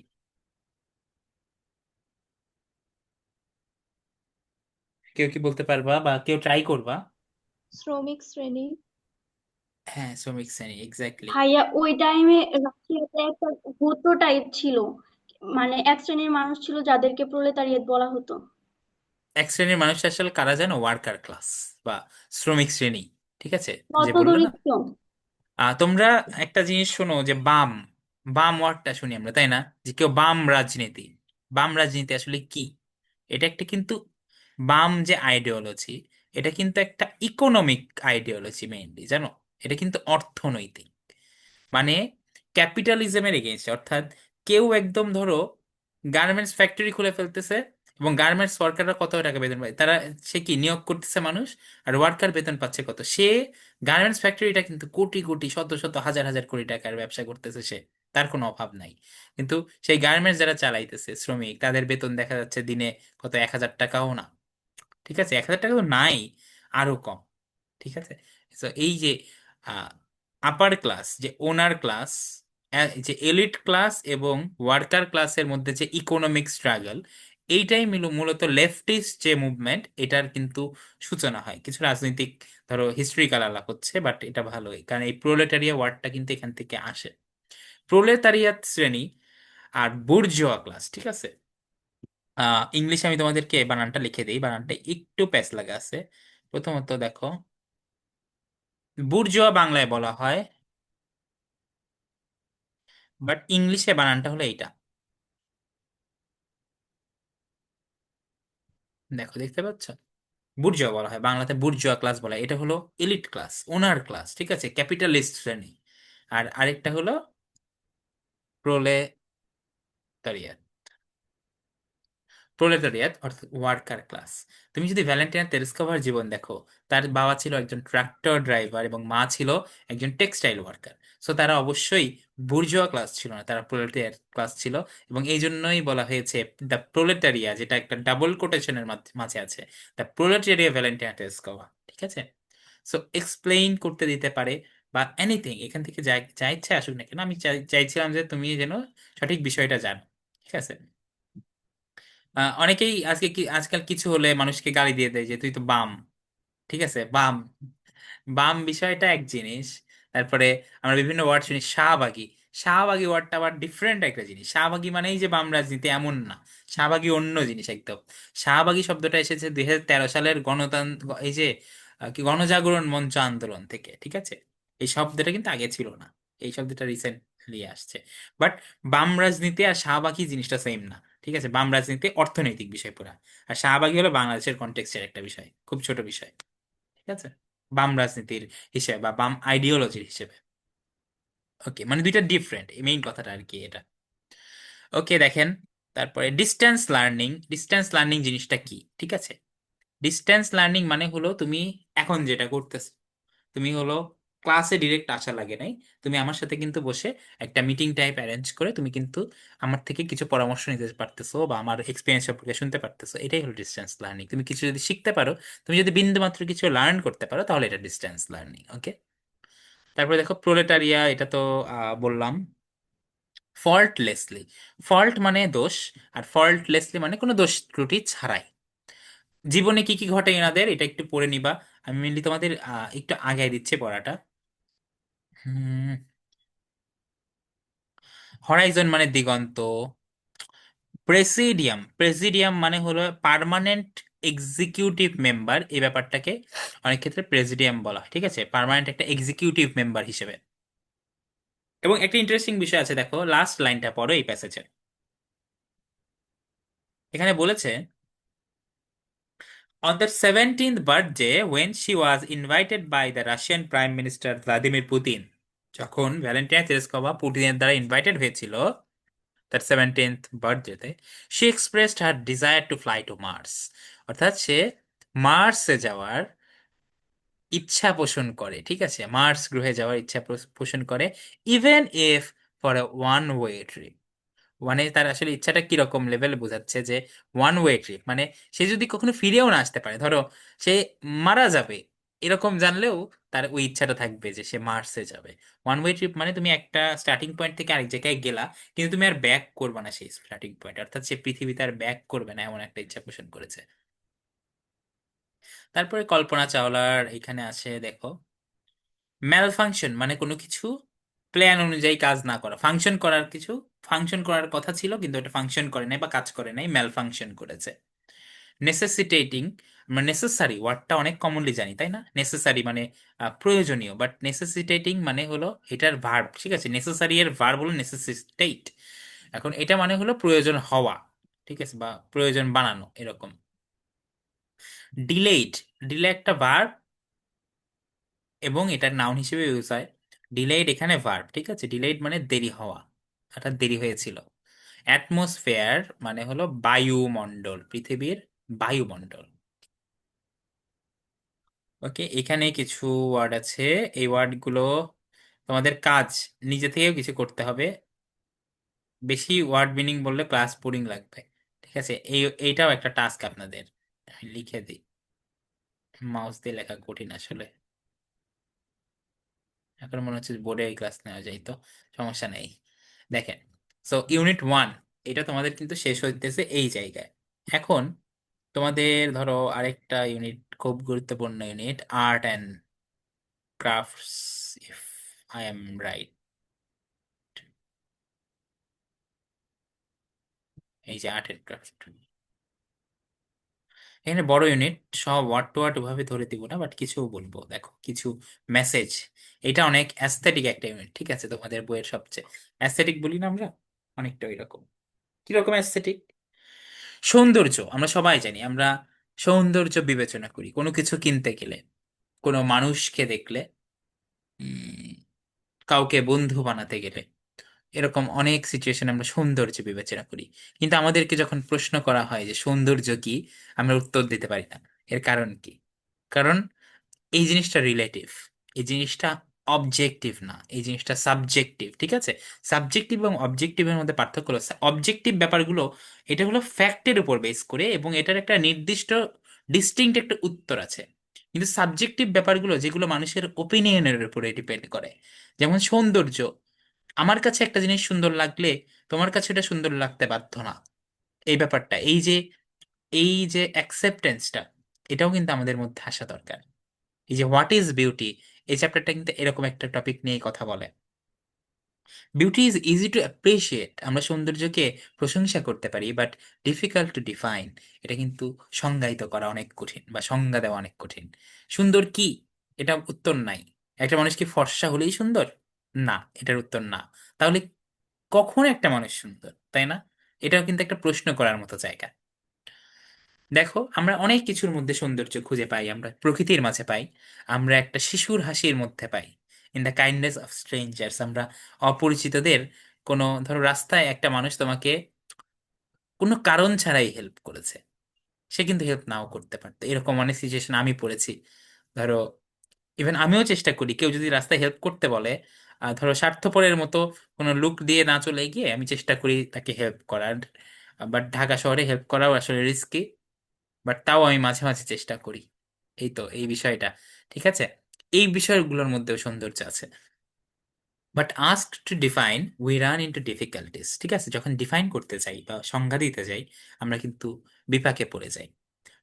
কেউ কি বলতে পারবা বা কেউ ট্রাই করবা? শ্রমিক শ্রেণী। হ্যাঁ, শ্রমিক শ্রেণী, এক্স্যাক্টলি। ভাইয়া ওই টাইমে রাশিয়াতে একটা গটো টাইপ ছিল, মানে এক শ্রেণীর মানুষ ছিল যাদেরকে প্রলেতারিয়েট বলা হতো। এক শ্রেণীর মানুষ আসলে কারা জানো? ওয়ার্কার ক্লাস বা শ্রমিক শ্রেণী, ঠিক আছে, যে কত বললো না। দরিদ্র। তোমরা একটা জিনিস শোনো যে বাম, বাম ওয়ার্ডটা শুনি আমরা, তাই না? যে কেউ বাম রাজনীতি, বাম রাজনীতি আসলে কি? এটা একটা কিন্তু বাম যে আইডিওলজি, এটা কিন্তু একটা ইকোনমিক আইডিওলজি মেইনলি, জানো? এটা কিন্তু অর্থনৈতিক, মানে ক্যাপিটালিজমের এগেইনস্ট। অর্থাৎ কেউ একদম ধরো গার্মেন্টস ফ্যাক্টরি খুলে ফেলতেছে, এবং গার্মেন্টস ওয়ার্কাররা কত টাকা বেতন পায় তারা, সে কি নিয়োগ করতেছে মানুষ, আর ওয়ার্কার বেতন পাচ্ছে কত? সে গার্মেন্টস ফ্যাক্টরিটা কিন্তু কোটি কোটি, শত শত, হাজার হাজার কোটি টাকার ব্যবসা করতেছে সে, তার কোনো অভাব নাই। কিন্তু সেই গার্মেন্টস যারা চালাইতেছে শ্রমিক, তাদের বেতন দেখা যাচ্ছে দিনে কত, 1,000 টাকাও না, ঠিক আছে, 1,000 টাকা তো নাই, আরো কম, ঠিক আছে। তো এই যে আপার ক্লাস, যে ওনার ক্লাস, যে এলিট ক্লাস এবং ওয়ার্কার ক্লাসের মধ্যে যে ইকোনমিক স্ট্রাগল, এইটাই মূলত লেফটিস্ট যে মুভমেন্ট, এটার কিন্তু সূচনা হয়। কিছু রাজনৈতিক ধরো হিস্ট্রিক্যাল আলাপ হচ্ছে, বাট এটা ভালোই, কারণ এই প্রোলেটারিয়া ওয়ার্ডটা কিন্তু এখান থেকে আসে। প্রোলেতারিয়াত শ্রেণী আর বুর্জোয়া ক্লাস, ঠিক আছে। ইংলিশে আমি তোমাদেরকে বানানটা লিখে দিই, বানানটা একটু প্যাচ লাগা আছে। প্রথমত দেখো, বুর্জোয়া বাংলায় বলা হয়, বাট ইংলিশে বানানটা হলো এইটা। দেখো, দেখতে পাচ্ছ? বুর্জোয়া বলা হয় বাংলাতে, বুর্জোয়া ক্লাস বলা হয়। এটা হলো এলিট ক্লাস, ওনার ক্লাস, ঠিক আছে, ক্যাপিটালিস্ট শ্রেণী। আর আরেকটা হলো প্রোলেতারিয়াত। প্রোলেটারিয়াত অর্থাৎ ওয়ার্কার ক্লাস। তুমি যদি ভ্যালেন্টিনা তেরেস্কোভার জীবন দেখো, তার বাবা ছিল একজন ট্রাক্টর ড্রাইভার এবং মা ছিল একজন টেক্সটাইল ওয়ার্কার। সো তারা অবশ্যই বুর্জোয়া ক্লাস ছিল না, তারা প্রোলেটারিয়ার ক্লাস ছিল। এবং এই জন্যই বলা হয়েছে দ্য প্রোলেটারিয়া, যেটা একটা ডাবল কোটেশনের মাঝে আছে, দ্য প্রোলেটারিয়া ভ্যালেন্টিনা তেরেস্কোভা। ঠিক আছে, সো এক্সপ্লেইন করতে দিতে পারে বা এনিথিং, এখান থেকে যা যা ইচ্ছে আসুক না কেন, আমি চাইছিলাম যে তুমি যেন সঠিক বিষয়টা জানো। ঠিক আছে। অনেকেই আজকাল কিছু হলে মানুষকে গালি দিয়ে দেয় যে তুই তো বাম। ঠিক আছে, বাম, বাম বিষয়টা এক জিনিস। তারপরে আমরা বিভিন্ন ওয়ার্ড শুনি, শাহবাগী। শাহবাগী ওয়ার্ডটা আবার ডিফারেন্ট একটা জিনিস। শাহবাগী মানেই যে বাম রাজনীতি এমন না, শাহবাগী অন্য জিনিস একদম। শাহবাগী শব্দটা এসেছে 2013 সালের গণতন্ত্র, এই যে কি গণজাগরণ মঞ্চ আন্দোলন থেকে। ঠিক আছে, এই শব্দটা কিন্তু আগে ছিল না, এই শব্দটা রিসেন্টলি আসছে। বাট বাম রাজনীতি আর শাহবাগী জিনিসটা সেম না। ঠিক আছে, বাম রাজনীতি অর্থনৈতিক বিষয় পুরা, আর শাহবাগী হলো বাংলাদেশের কন্টেক্সটের একটা বিষয়, খুব ছোট বিষয়। ঠিক আছে, বাম রাজনীতির হিসেবে বা বাম আইডিওলজির হিসেবে। ওকে, মানে দুইটা ডিফারেন্ট, মেইন কথাটা আর কি এটা। ওকে, দেখেন, তারপরে ডিস্টেন্স লার্নিং। ডিস্টেন্স লার্নিং জিনিসটা কি? ঠিক আছে, ডিস্টেন্স লার্নিং মানে হলো তুমি এখন যেটা করতেছো, তুমি হলো ক্লাসে ডিরেক্ট আসা লাগে নাই, তুমি আমার সাথে কিন্তু বসে একটা মিটিং টাইপ অ্যারেঞ্জ করে তুমি কিন্তু আমার থেকে কিছু পরামর্শ নিতে পারতেছো বা আমার এক্সপিরিয়েন্স সম্পর্কে শুনতে পারতেছো। এটাই হলো ডিস্টেন্স লার্নিং। তুমি কিছু যদি শিখতে পারো, তুমি যদি বিন্দু মাত্র কিছু লার্ন করতে পারো, তাহলে এটা ডিস্টেন্স লার্নিং। ওকে, তারপরে দেখো প্রোলেটারিয়া, এটা তো বললাম। ফল্টলেসলি, ফল্ট মানে দোষ, আর ফল্টলেসলি মানে কোনো দোষ ত্রুটি ছাড়াই। জীবনে কি কি ঘটে এনাদের, এটা একটু পড়ে নিবা। আমি মেনলি তোমাদের একটু আগায় দিচ্ছি পড়াটা। হুম, হরাইজন মানে দিগন্ত। প্রেসিডিয়াম, প্রেসিডিয়াম মানে হলো পার্মানেন্ট এক্সিকিউটিভ মেম্বার, এই ব্যাপারটাকে অনেক ক্ষেত্রে প্রেসিডিয়াম বলা হয়। ঠিক আছে, পার্মানেন্ট একটা এক্সিকিউটিভ মেম্বার হিসেবে। এবং একটা ইন্টারেস্টিং বিষয় আছে, দেখো লাস্ট লাইনটা পড়ো এই প্যাসেজের। এখানে বলেছে, on the 17th birthday when she was invited by the Russian Prime Minister Vladimir Putin, যখন ভ্যালেন্টিনা তেরেস্কোভা পুতিনের দ্বারা ইনভাইটেড হয়েছিল তার 17th বার্থডেতে, she expressed her desire to fly to Mars, অর্থাৎ সে মার্সে যাওয়ার ইচ্ছা পোষণ করে। ঠিক আছে, মার্স গ্রহে যাওয়ার ইচ্ছা পোষণ করে, even if for a one way trip. মানে তার আসলে ইচ্ছাটা কিরকম লেভেলে বোঝাচ্ছে যে ওয়ান ওয়ে ট্রিপ মানে সে যদি কখনো ফিরেও না আসতে পারে, ধরো সে মারা যাবে, এরকম জানলেও তার ওই ইচ্ছাটা থাকবে যে সে মার্সে যাবে। ওয়ান ওয়ে ট্রিপ মানে তুমি একটা স্টার্টিং পয়েন্ট থেকে আরেক জায়গায় গেলা, কিন্তু তুমি আর ব্যাক করবে না সেই স্টার্টিং পয়েন্ট, অর্থাৎ সে পৃথিবীতে আর ব্যাক করবে না, এমন একটা ইচ্ছা পোষণ করেছে। তারপরে কল্পনা চাওলার এখানে আছে, দেখো ম্যাল ফাংশন মানে কোনো কিছু প্ল্যান অনুযায়ী কাজ না করা, ফাংশন করার কিছু ফাংশন করার কথা ছিল কিন্তু এটা ফাংশন করে নাই বা কাজ করে নাই, ম্যাল ফাংশন করেছে। নেসেসিটেটিং, আমরা নেসেসারি ওয়ার্ডটা অনেক কমনলি জানি তাই না, নেসেসারি মানে প্রয়োজনীয়, বাট নেসেসিটেটিং মানে হলো এটার ভার্ব। ঠিক আছে, নেসেসারি এর ভার্ব হলো নেসেসিটেট, এখন এটা মানে হলো প্রয়োজন হওয়া। ঠিক আছে, বা প্রয়োজন বানানো এরকম। ডিলেইড, ডিলে একটা ভার্ব এবং এটার নাউন হিসেবে ইউজ হয়। ডিলেইড এখানে ভার্ব। ঠিক আছে, ডিলেইড মানে দেরি হওয়া, অর্থাৎ দেরি হয়েছিল। অ্যাটমসফেয়ার মানে হলো বায়ুমণ্ডল, পৃথিবীর বায়ুমণ্ডল। ওকে, এখানে কিছু ওয়ার্ড আছে, এই ওয়ার্ডগুলো তোমাদের কাজ নিজে থেকেও কিছু করতে হবে। বেশি ওয়ার্ড মিনিং বললে ক্লাস বোরিং লাগবে। ঠিক আছে, এইটাও একটা টাস্ক আপনাদের, আমি লিখে দিই। মাউস দিয়ে লেখা কঠিন আসলে, এখন মনে হচ্ছে বোর্ডে ক্লাস নেওয়া যায় তো, সমস্যা নেই। দেখেন, সো ইউনিট 1 এটা তোমাদের কিন্তু শেষ হইতেছে এই জায়গায়। এখন তোমাদের ধরো আরেকটা ইউনিট, খুব গুরুত্বপূর্ণ unit, art and crafts, if I am right. এই যে আর্ট অ্যান্ড ক্রাফট, এখানে বড় ইউনিট, সব ওয়ার্ড টু ওয়ার্ড ওভাবে ধরে দিব না, বাট কিছু বলবো, দেখো কিছু মেসেজ। এটা অনেক অ্যাস্থেটিক একটা ইউনিট। ঠিক আছে, তোমাদের বইয়ের সবচেয়ে অ্যাস্থেটিক বলি না আমরা, অনেকটা ওই রকম। কিরকম অ্যাস্থেটিক? সৌন্দর্য, আমরা সবাই জানি, আমরা সৌন্দর্য বিবেচনা করি কোনো কিছু কিনতে গেলে, কোনো মানুষকে দেখলে, উম, কাউকে বন্ধু বানাতে গেলে, এরকম অনেক সিচুয়েশন আমরা সৌন্দর্য বিবেচনা করি। কিন্তু আমাদেরকে যখন প্রশ্ন করা হয় যে সৌন্দর্য কি, আমরা উত্তর দিতে পারি না। এর কারণ কি? কারণ এই জিনিসটা রিলেটিভ, এই জিনিসটা অবজেক্টিভ না, এই জিনিসটা সাবজেক্টিভ, ঠিক আছে? সাবজেক্টিভ এবং অবজেক্টিভের মধ্যে পার্থক্য হলো, অবজেক্টিভ ব্যাপারগুলো এটা হলো ফ্যাক্টের উপর বেস করে এবং এটার একটা নির্দিষ্ট ডিস্টিংক্ট একটা উত্তর আছে। কিন্তু সাবজেক্টিভ ব্যাপারগুলো যেগুলো মানুষের ওপিনিয়নের উপরে ডিপেন্ড করে, যেমন সৌন্দর্য, আমার কাছে একটা জিনিস সুন্দর লাগলে তোমার কাছে এটা সুন্দর লাগতে বাধ্য না। এই ব্যাপারটা, এই যে অ্যাকসেপ্টেন্সটা, এটাও কিন্তু আমাদের মধ্যে আসা দরকার। এই যে হোয়াট ইজ বিউটি, এই চ্যাপ্টারটা কিন্তু এরকম একটা টপিক নিয়ে কথা বলে। Beauty is easy to appreciate, আমরা সৌন্দর্যকে প্রশংসা করতে পারি, বাট ডিফিকাল্ট টু ডিফাইন, এটা কিন্তু সংজ্ঞায়িত করা অনেক কঠিন বা সংজ্ঞা দেওয়া অনেক কঠিন। সুন্দর কি, এটা উত্তর নাই। একটা মানুষ কি ফর্সা হলেই সুন্দর? না, এটার উত্তর না। তাহলে কখন একটা মানুষ সুন্দর, তাই না? এটাও কিন্তু একটা প্রশ্ন করার মতো জায়গা। দেখো, আমরা অনেক কিছুর মধ্যে সৌন্দর্য খুঁজে পাই, আমরা প্রকৃতির মাঝে পাই, আমরা একটা শিশুর হাসির মধ্যে পাই, in the kindness of strangers, আমরা অপরিচিতদের, কোনো ধরো রাস্তায় একটা মানুষ তোমাকে কোনো কারণ ছাড়াই হেল্প করেছে, সে কিন্তু হেল্প নাও করতে পারতো, এরকম অনেক সিচুয়েশন আমি পড়েছি। ধরো, ইভেন আমিও চেষ্টা করি, কেউ যদি রাস্তায় হেল্প করতে বলে, ধরো স্বার্থপরের মতো কোনো লুক দিয়ে না চলে গিয়ে আমি চেষ্টা করি তাকে হেল্প করার। বাট ঢাকা শহরে হেল্প করাও আসলে রিস্কি, বাট তাও আমি মাঝে মাঝে চেষ্টা করি। এই তো এই বিষয়টা, ঠিক আছে? এই বিষয়গুলোর মধ্যেও সৌন্দর্য আছে। But ask to define we run into difficulties, ঠিক আছে? যখন ডিফাইন করতে যাই বা সংজ্ঞা দিতে যাই, আমরা কিন্তু বিপাকে পড়ে যাই।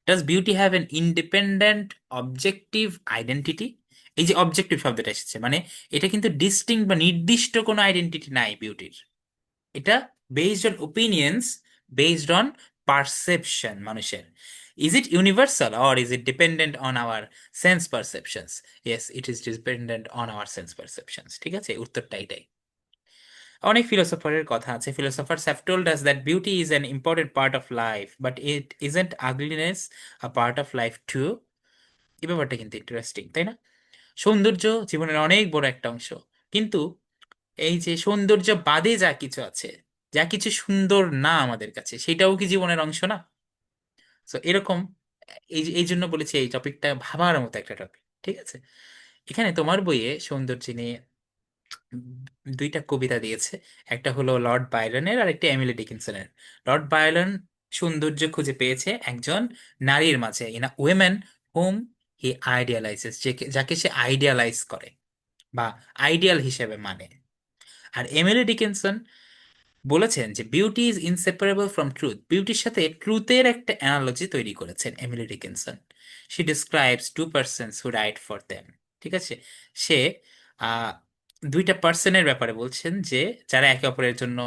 Does beauty have an independent objective identity? এই যে অবজেক্টিভ শব্দটা এসেছে, মানে এটা কিন্তু ডিস্টিং বা নির্দিষ্ট কোনো আইডেন্টিটি নাই বিউটির। এটা based on opinions, based on perception মানুষের। Is it universal or is it dependent on our sense perceptions? Yes, it is dependent on our sense perceptions, ঠিক আছে? উত্তরটা এটাই। অনেক ফিলোসফারের কথা আছে, philosophers have told us that beauty is an important part of life, but it isn't ugliness a part of life too? এই ব্যাপারটা কিন্তু ইন্টারেস্টিং, তাই না? সৌন্দর্য জীবনের অনেক বড় একটা অংশ, কিন্তু এই যে সৌন্দর্য বাদে যা কিছু আছে, যা কিছু সুন্দর না আমাদের কাছে, সেটাও কি জীবনের অংশ না? তো এরকম, এই জন্য বলেছি এই টপিকটা ভাবার মতো একটা টপিক, ঠিক আছে? এখানে তোমার বইয়ে সৌন্দর্য নিয়ে দুইটা কবিতা দিয়েছে, একটা হলো লর্ড বায়রনের আর একটা এমিলি ডিকিনসনের। লর্ড বায়রন সৌন্দর্য খুঁজে পেয়েছে একজন নারীর মাঝে, ইন আ উইমেন হুম হি আইডিয়ালাইজেস, যাকে সে আইডিয়ালাইজ করে বা আইডিয়াল হিসেবে মানে। আর এমিলি ডিকিনসন বলেছেন যে beauty is inseparable from truth, বিউটির সাথে ট্রুথের একটা অ্যানালজি তৈরি করেছেন Emily Dickinson. She describes two persons who write for them, ঠিক আছে? সে আহ, দুইটা পার্সনের ব্যাপারে বলছেন যে যারা একে অপরের জন্য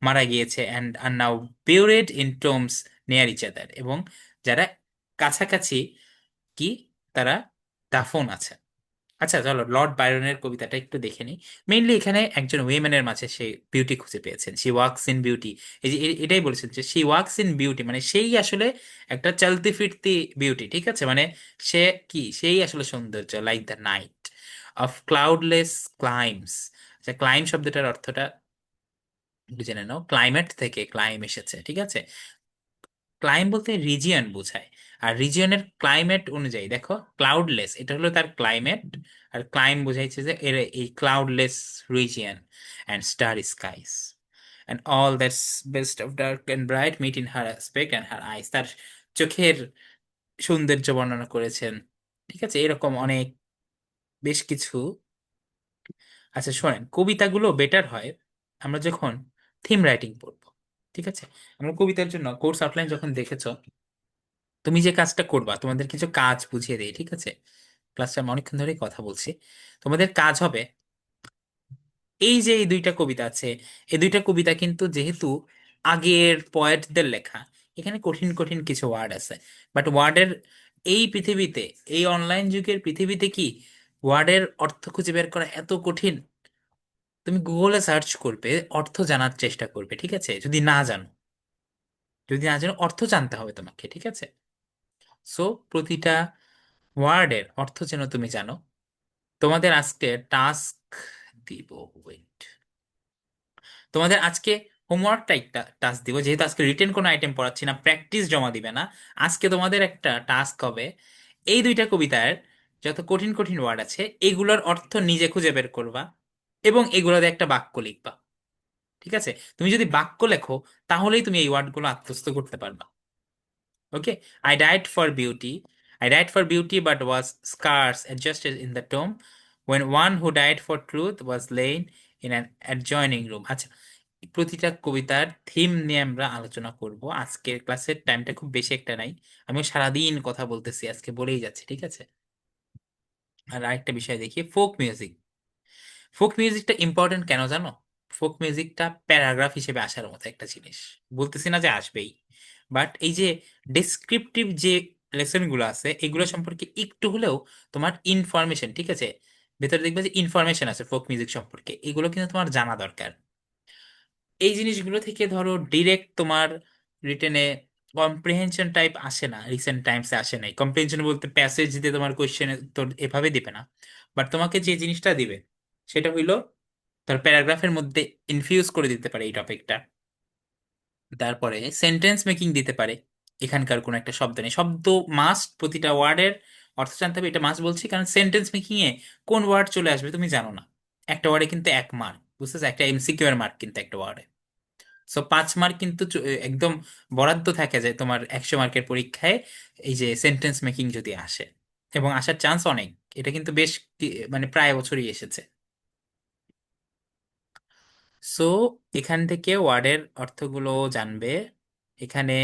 মারা গিয়েছে and are now buried in tombs near each other, এবং যারা কাছাকাছি কি, তারা দাফন আছে। আচ্ছা চলো লর্ড বায়রনের কবিতাটা একটু দেখে নিই। মেইনলি এখানে একজন উইমেনের মাঝে সে বিউটি খুঁজে পেয়েছেন, শি ওয়াক্স ইন বিউটি। এই যে এটাই বলেছেন যে শি ওয়াক্স ইন বিউটি, মানে সেই আসলে একটা চলতি ফিরতি বিউটি, ঠিক আছে? মানে সে কি, সেই আসলে সৌন্দর্য, like the night of cloudless climes. আচ্ছা, ক্লাইম শব্দটার অর্থটা একটু জেনে নাও, ক্লাইমেট থেকে ক্লাইম এসেছে, ঠিক আছে? ক্লাইম বলতে রিজিয়ন বোঝায়, আর রিজিয়নের ক্লাইমেট অনুযায়ী দেখো, ক্লাউডলেস এটা হলো তার ক্লাইমেট, আর ক্লাইম বোঝাইছে যে এর এই cloudless region and star skies and all that's best of dark and bright meet in her aspect and her eyes, তার চোখের সৌন্দর্য বর্ণনা করেছেন, ঠিক আছে? এরকম অনেক বেশ কিছু। আচ্ছা শোনেন, কবিতাগুলো বেটার হয় আমরা যখন থিম রাইটিং পড়বো, ঠিক আছে? আমরা কবিতার জন্য কোর্স আউটলাইন যখন দেখেছো, তুমি যে কাজটা করবা, তোমাদের কিছু কাজ বুঝিয়ে দেই, ঠিক আছে? ক্লাসে আমি অনেকক্ষণ ধরেই কথা বলছি। তোমাদের কাজ হবে, এই যে এই দুইটা কবিতা আছে, এই দুইটা কবিতা কিন্তু যেহেতু আগের পয়েটদের লেখা, এখানে কঠিন কঠিন কিছু ওয়ার্ড আছে, বাট ওয়ার্ডের এই পৃথিবীতে, এই অনলাইন যুগের পৃথিবীতে কি ওয়ার্ডের অর্থ খুঁজে বের করা এত কঠিন? তুমি গুগলে সার্চ করবে, অর্থ জানার চেষ্টা করবে, ঠিক আছে? যদি না জানো অর্থ জানতে হবে তোমাকে, ঠিক আছে? সো প্রতিটা ওয়ার্ডের অর্থ যেন তুমি জানো। তোমাদের আজকে টাস্ক দিব, ওয়েট, তোমাদের আজকে হোমওয়ার্কটা একটা টাস্ক দিব, যেহেতু আজকে রিটেন কোনো আইটেম পড়াচ্ছি না, প্র্যাকটিস জমা দিবে না। আজকে তোমাদের একটা টাস্ক হবে এই দুইটা কবিতার যত কঠিন কঠিন ওয়ার্ড আছে এগুলোর অর্থ নিজে খুঁজে বের করবা এবং এগুলোতে একটা বাক্য লিখবা। ঠিক আছে? তুমি যদি বাক্য লেখো তাহলেই তুমি এই ওয়ার্ডগুলো আত্মস্থ করতে পারবা। Okay. I died for beauty, I died for beauty but was scarce adjusted in the tomb when one who died for truth was laid in an adjoining room। আচ্ছা, প্রতিটা কবিতার থিম নিয়ে আমরা আলোচনা করব। আজকের ক্লাসের টাইমটা খুব বেশি একটা নাই, আমি সারাদিন কথা বলতেছি আজকে, বলেই যাচ্ছে। ঠিক আছে? আর আরেকটা বিষয় দেখি, ফোক মিউজিক। ফোক মিউজিকটা ইম্পর্টেন্ট কেন জানো? ফোক মিউজিকটা প্যারাগ্রাফ হিসেবে আসার মতো একটা জিনিস। বলতেছি না যে আসবেই, বাট এই যে ডেসক্রিপটিভ যে লেসন গুলো আছে এগুলো সম্পর্কে একটু হলেও তোমার ইনফরমেশন, ঠিক আছে, ভেতরে দেখবে যে ইনফরমেশন আছে ফোক মিউজিক সম্পর্কে, এগুলো কিন্তু তোমার জানা দরকার। এই জিনিসগুলো থেকে ধরো ডিরেক্ট তোমার রিটেনে কম্প্রিহেনশন টাইপ আসে না, রিসেন্ট টাইমসে আসে নাই। কম্প্রিহেনশন বলতে প্যাসেজ দিয়ে তোমার কোয়েশ্চেনের উত্তর এভাবে দিবে না, বাট তোমাকে যে জিনিসটা দিবে সেটা হইলো তার প্যারাগ্রাফের মধ্যে ইনফিউজ করে দিতে পারে এই টপিকটা। তারপরে সেন্টেন্স মেকিং দিতে পারে, এখানকার কোন একটা শব্দ নেই, শব্দ মাস্ট, প্রতিটা ওয়ার্ডের অর্থ জানতে হবে, এটা মাস্ট বলছি কারণ সেন্টেন্স মেকিং এ কোন ওয়ার্ড চলে আসবে তুমি জানো না। একটা ওয়ার্ডে কিন্তু 1 মার্ক, বুঝতেছো? একটা এমসিকিউ এর মার্ক কিন্তু একটা ওয়ার্ডে। সো 5 মার্ক কিন্তু একদম বরাদ্দ থাকে যায় তোমার 100 মার্কের পরীক্ষায়, এই যে সেন্টেন্স মেকিং যদি আসে, এবং আসার চান্স অনেক। এটা কিন্তু বেশ মানে প্রায় বছরই এসেছে। সো এখান থেকে ওয়ার্ডের অর্থগুলো জানবে। এখানে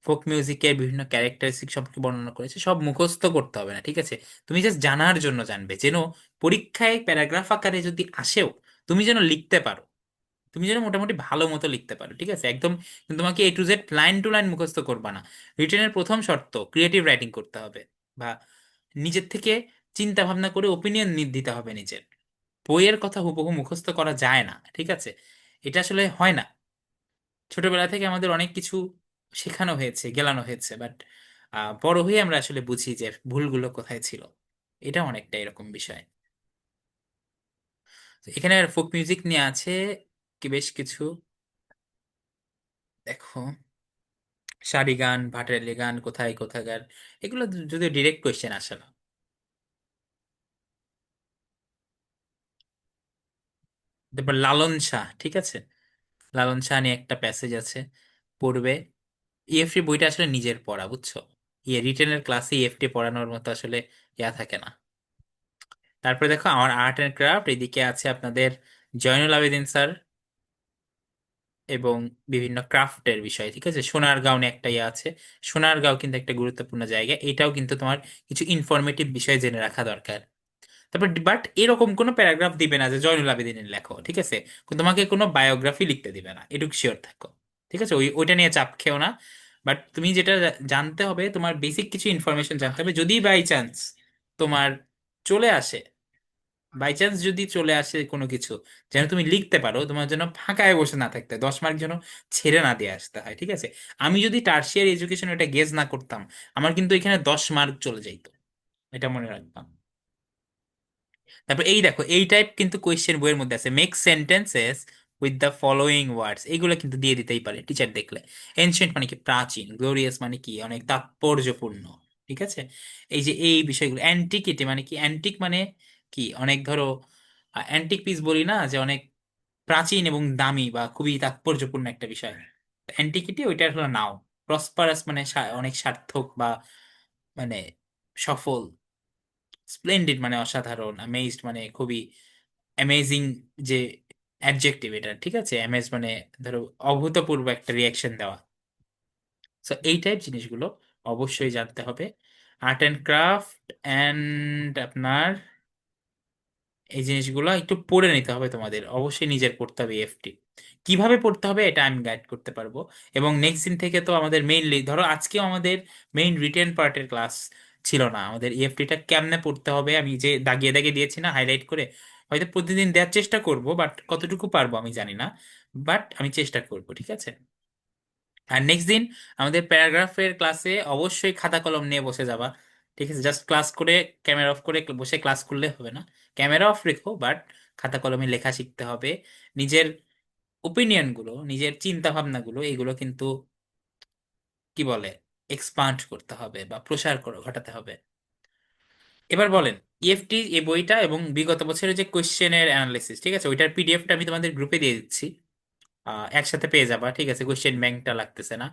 ফোক মিউজিকের বিভিন্ন ক্যারেক্টারিস্টিক সম্পর্কে বর্ণনা করেছে, সব মুখস্থ করতে হবে না, ঠিক আছে? তুমি জাস্ট জানার জন্য জানবে, যেন পরীক্ষায় প্যারাগ্রাফ আকারে যদি আসেও তুমি যেন লিখতে পারো, তুমি যেন মোটামুটি ভালো মতো লিখতে পারো। ঠিক আছে? একদম কিন্তু তোমাকে A to Z line to line মুখস্থ করবা না। রিটেনের প্রথম শর্ত ক্রিয়েটিভ রাইটিং করতে হবে, বা নিজের থেকে চিন্তা ভাবনা করে ওপিনিয়ন দিতে হবে নিজের। বইয়ের কথা হুবহু মুখস্থ করা যায় না, ঠিক আছে? এটা আসলে হয় না। ছোটবেলা থেকে আমাদের অনেক কিছু শেখানো হয়েছে, গেলানো হয়েছে, বাট বড় হয়ে আমরা আসলে বুঝি যে ভুলগুলো কোথায় ছিল। এটা অনেকটা এরকম বিষয়। তো এখানে ফোক মিউজিক নিয়ে আছে কি বেশ কিছু, দেখো, সারি গান, ভাটিয়ালি গান, কোথায় কোথাকার, এগুলো যদি ডিরেক্ট কোয়েশ্চেন আসে না। তারপর লালন শাহ, ঠিক আছে, লালন শাহ নিয়ে একটা প্যাসেজ আছে, পড়বে। ইএফটি বইটা আসলে নিজের পড়া, বুঝছো? রিটেনের ক্লাসে ইএফটি পড়ানোর মতো আসলে থাকে না। তারপরে দেখো আমার আর্ট এন্ড ক্রাফট, এদিকে আছে আপনাদের জয়নুল আবেদিন স্যার এবং বিভিন্ন ক্রাফটের বিষয়। ঠিক আছে? সোনারগাঁও নিয়ে একটা আছে, সোনারগাঁও কিন্তু একটা গুরুত্বপূর্ণ জায়গা, এটাও কিন্তু তোমার কিছু ইনফরমেটিভ বিষয় জেনে রাখা দরকার। তারপর বাট এরকম কোনো প্যারাগ্রাফ দিবে না যে জয়নুল আবেদিনের লেখো, ঠিক আছে? তোমাকে কোনো বায়োগ্রাফি লিখতে দিবে না, এটুকু শিওর থাকো। ঠিক আছে? ওইটা নিয়ে চাপ খেও না। বাট তুমি যেটা জানতে হবে, তোমার বেসিক কিছু ইনফরমেশন জানতে হবে, যদি বাই চান্স তোমার চলে আসে, বাই চান্স যদি চলে আসে কোনো কিছু, যেন তুমি লিখতে পারো, তোমার জন্য ফাঁকায় বসে না থাকতে 10 মার্ক যেন ছেড়ে না দিয়ে আসতে হয়। ঠিক আছে? আমি যদি টার্সিয়ারি এডুকেশন এটা গেজ না করতাম, আমার কিন্তু এখানে 10 মার্ক চলে যাইতো, এটা মনে রাখতাম। তারপর এই দেখো, এই টাইপ কিন্তু কোয়েশ্চেন বইয়ের মধ্যে আছে, make sentences with the following words, এইগুলো কিন্তু দিয়ে দিতেই পারে টিচার দেখলে। এনশিয়েন্ট মানে কি প্রাচীন, গ্লোরিয়াস মানে কি অনেক তাৎপর্যপূর্ণ। ঠিক আছে? এই যে এই বিষয়গুলো, অ্যান্টিকিটি মানে কি, অ্যান্টিক মানে কি অনেক ধরো অ্যান্টিক পিস বলি না, যে অনেক প্রাচীন এবং দামি বা খুবই তাৎপর্যপূর্ণ একটা বিষয়। অ্যান্টিকিটি ওইটা হলো নাও। প্রসপারাস মানে অনেক সার্থক বা মানে সফল। স্প্লেন্ডিড মানে অসাধারণ। অ্যামেজড মানে খুবই অ্যামেজিং যে অ্যাডজেক্টিভ এটা, ঠিক আছে? অ্যামেজ মানে ধরো অভূতপূর্ব একটা রিয়াকশন দেওয়া। সো এই টাইপ জিনিসগুলো অবশ্যই জানতে হবে। আর্ট অ্যান্ড ক্রাফট অ্যান্ড আপনার এই জিনিসগুলো একটু পড়ে নিতে হবে, তোমাদের অবশ্যই নিজের পড়তে হবে। এফটি কিভাবে পড়তে হবে এটা আমি গাইড করতে পারবো। এবং নেক্সট দিন থেকে তো আমাদের মেইনলি ধরো আজকেও আমাদের মেইন রিটেন পার্টের ক্লাস ছিল না, আমাদের ইএফটিটা কেমনে পড়তে হবে আমি যে দাগিয়ে দাগিয়ে দিয়েছি না হাইলাইট করে, হয়তো প্রতিদিন দেওয়ার চেষ্টা করব, বাট কতটুকু পারবো আমি জানি না, বাট আমি চেষ্টা করব। ঠিক আছে? আর নেক্সট দিন আমাদের প্যারাগ্রাফের ক্লাসে অবশ্যই খাতা কলম নিয়ে বসে যাবা। ঠিক আছে? জাস্ট ক্লাস করে ক্যামেরা অফ করে বসে ক্লাস করলে হবে না, ক্যামেরা অফ রেখো, বাট খাতা কলমে লেখা শিখতে হবে। নিজের ওপিনিয়ন গুলো, নিজের চিন্তা ভাবনাগুলো, এগুলো কিন্তু কি বলে এক্সপান্ড করতে হবে বা প্রসার ঘটাতে হবে। এবার বলেন, ইএফটি এই বইটা এবং বিগত বছরের যে কোশ্চেনের অ্যানালিসিস, ঠিক আছে, ওইটার পিডিএফটা আমি তোমাদের গ্রুপে দিয়ে দিচ্ছি। একসাথে পেয়ে যাবা, ঠিক আছে, কোশ্চেন ব্যাংকটা লাগতেছে না।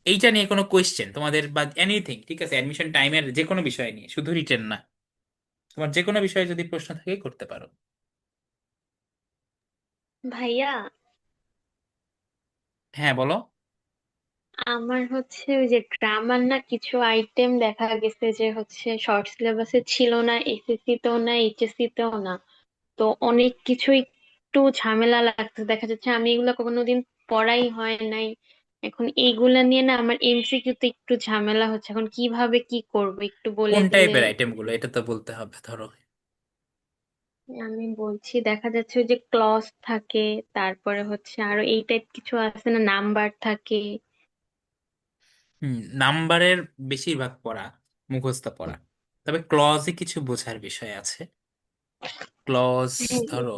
এইটা নিয়ে কোনো কোশ্চেন তোমাদের বা এনিথিং, ঠিক আছে, অ্যাডমিশন টাইমের যে কোনো বিষয় নিয়ে, শুধু রিটেন না, তোমার যে কোনো বিষয়ে যদি প্রশ্ন থাকে করতে পারো। ভাইয়া, হ্যাঁ বলো। আমার হচ্ছে ওই যে গ্রামার না কিছু আইটেম দেখা গেছে যে হচ্ছে শর্ট সিলেবাসে ছিল না, এসএসসি তেও না, এইচএসসি তেও না। তো অনেক কিছুই একটু ঝামেলা লাগছে, দেখা যাচ্ছে আমি এগুলো কোনোদিন পড়াই হয় নাই। এখন এইগুলা নিয়ে না আমার এমসিকিউ তে একটু ঝামেলা হচ্ছে, এখন কিভাবে কি করবো একটু বলে কোন দিলে। টাইপের আইটেম গুলো এটা তো বলতে হবে, ধরো। আমি বলছি, দেখা যাচ্ছে ওই যে ক্লজ থাকে, তারপরে হচ্ছে আরো এই টাইপ কিছু আছে না, নাম্বার থাকে। নাম্বারের বেশিরভাগ পড়া মুখস্থ পড়া, তবে ক্লজে কিছু বোঝার বিষয় আছে। ক্লজ, ধরো,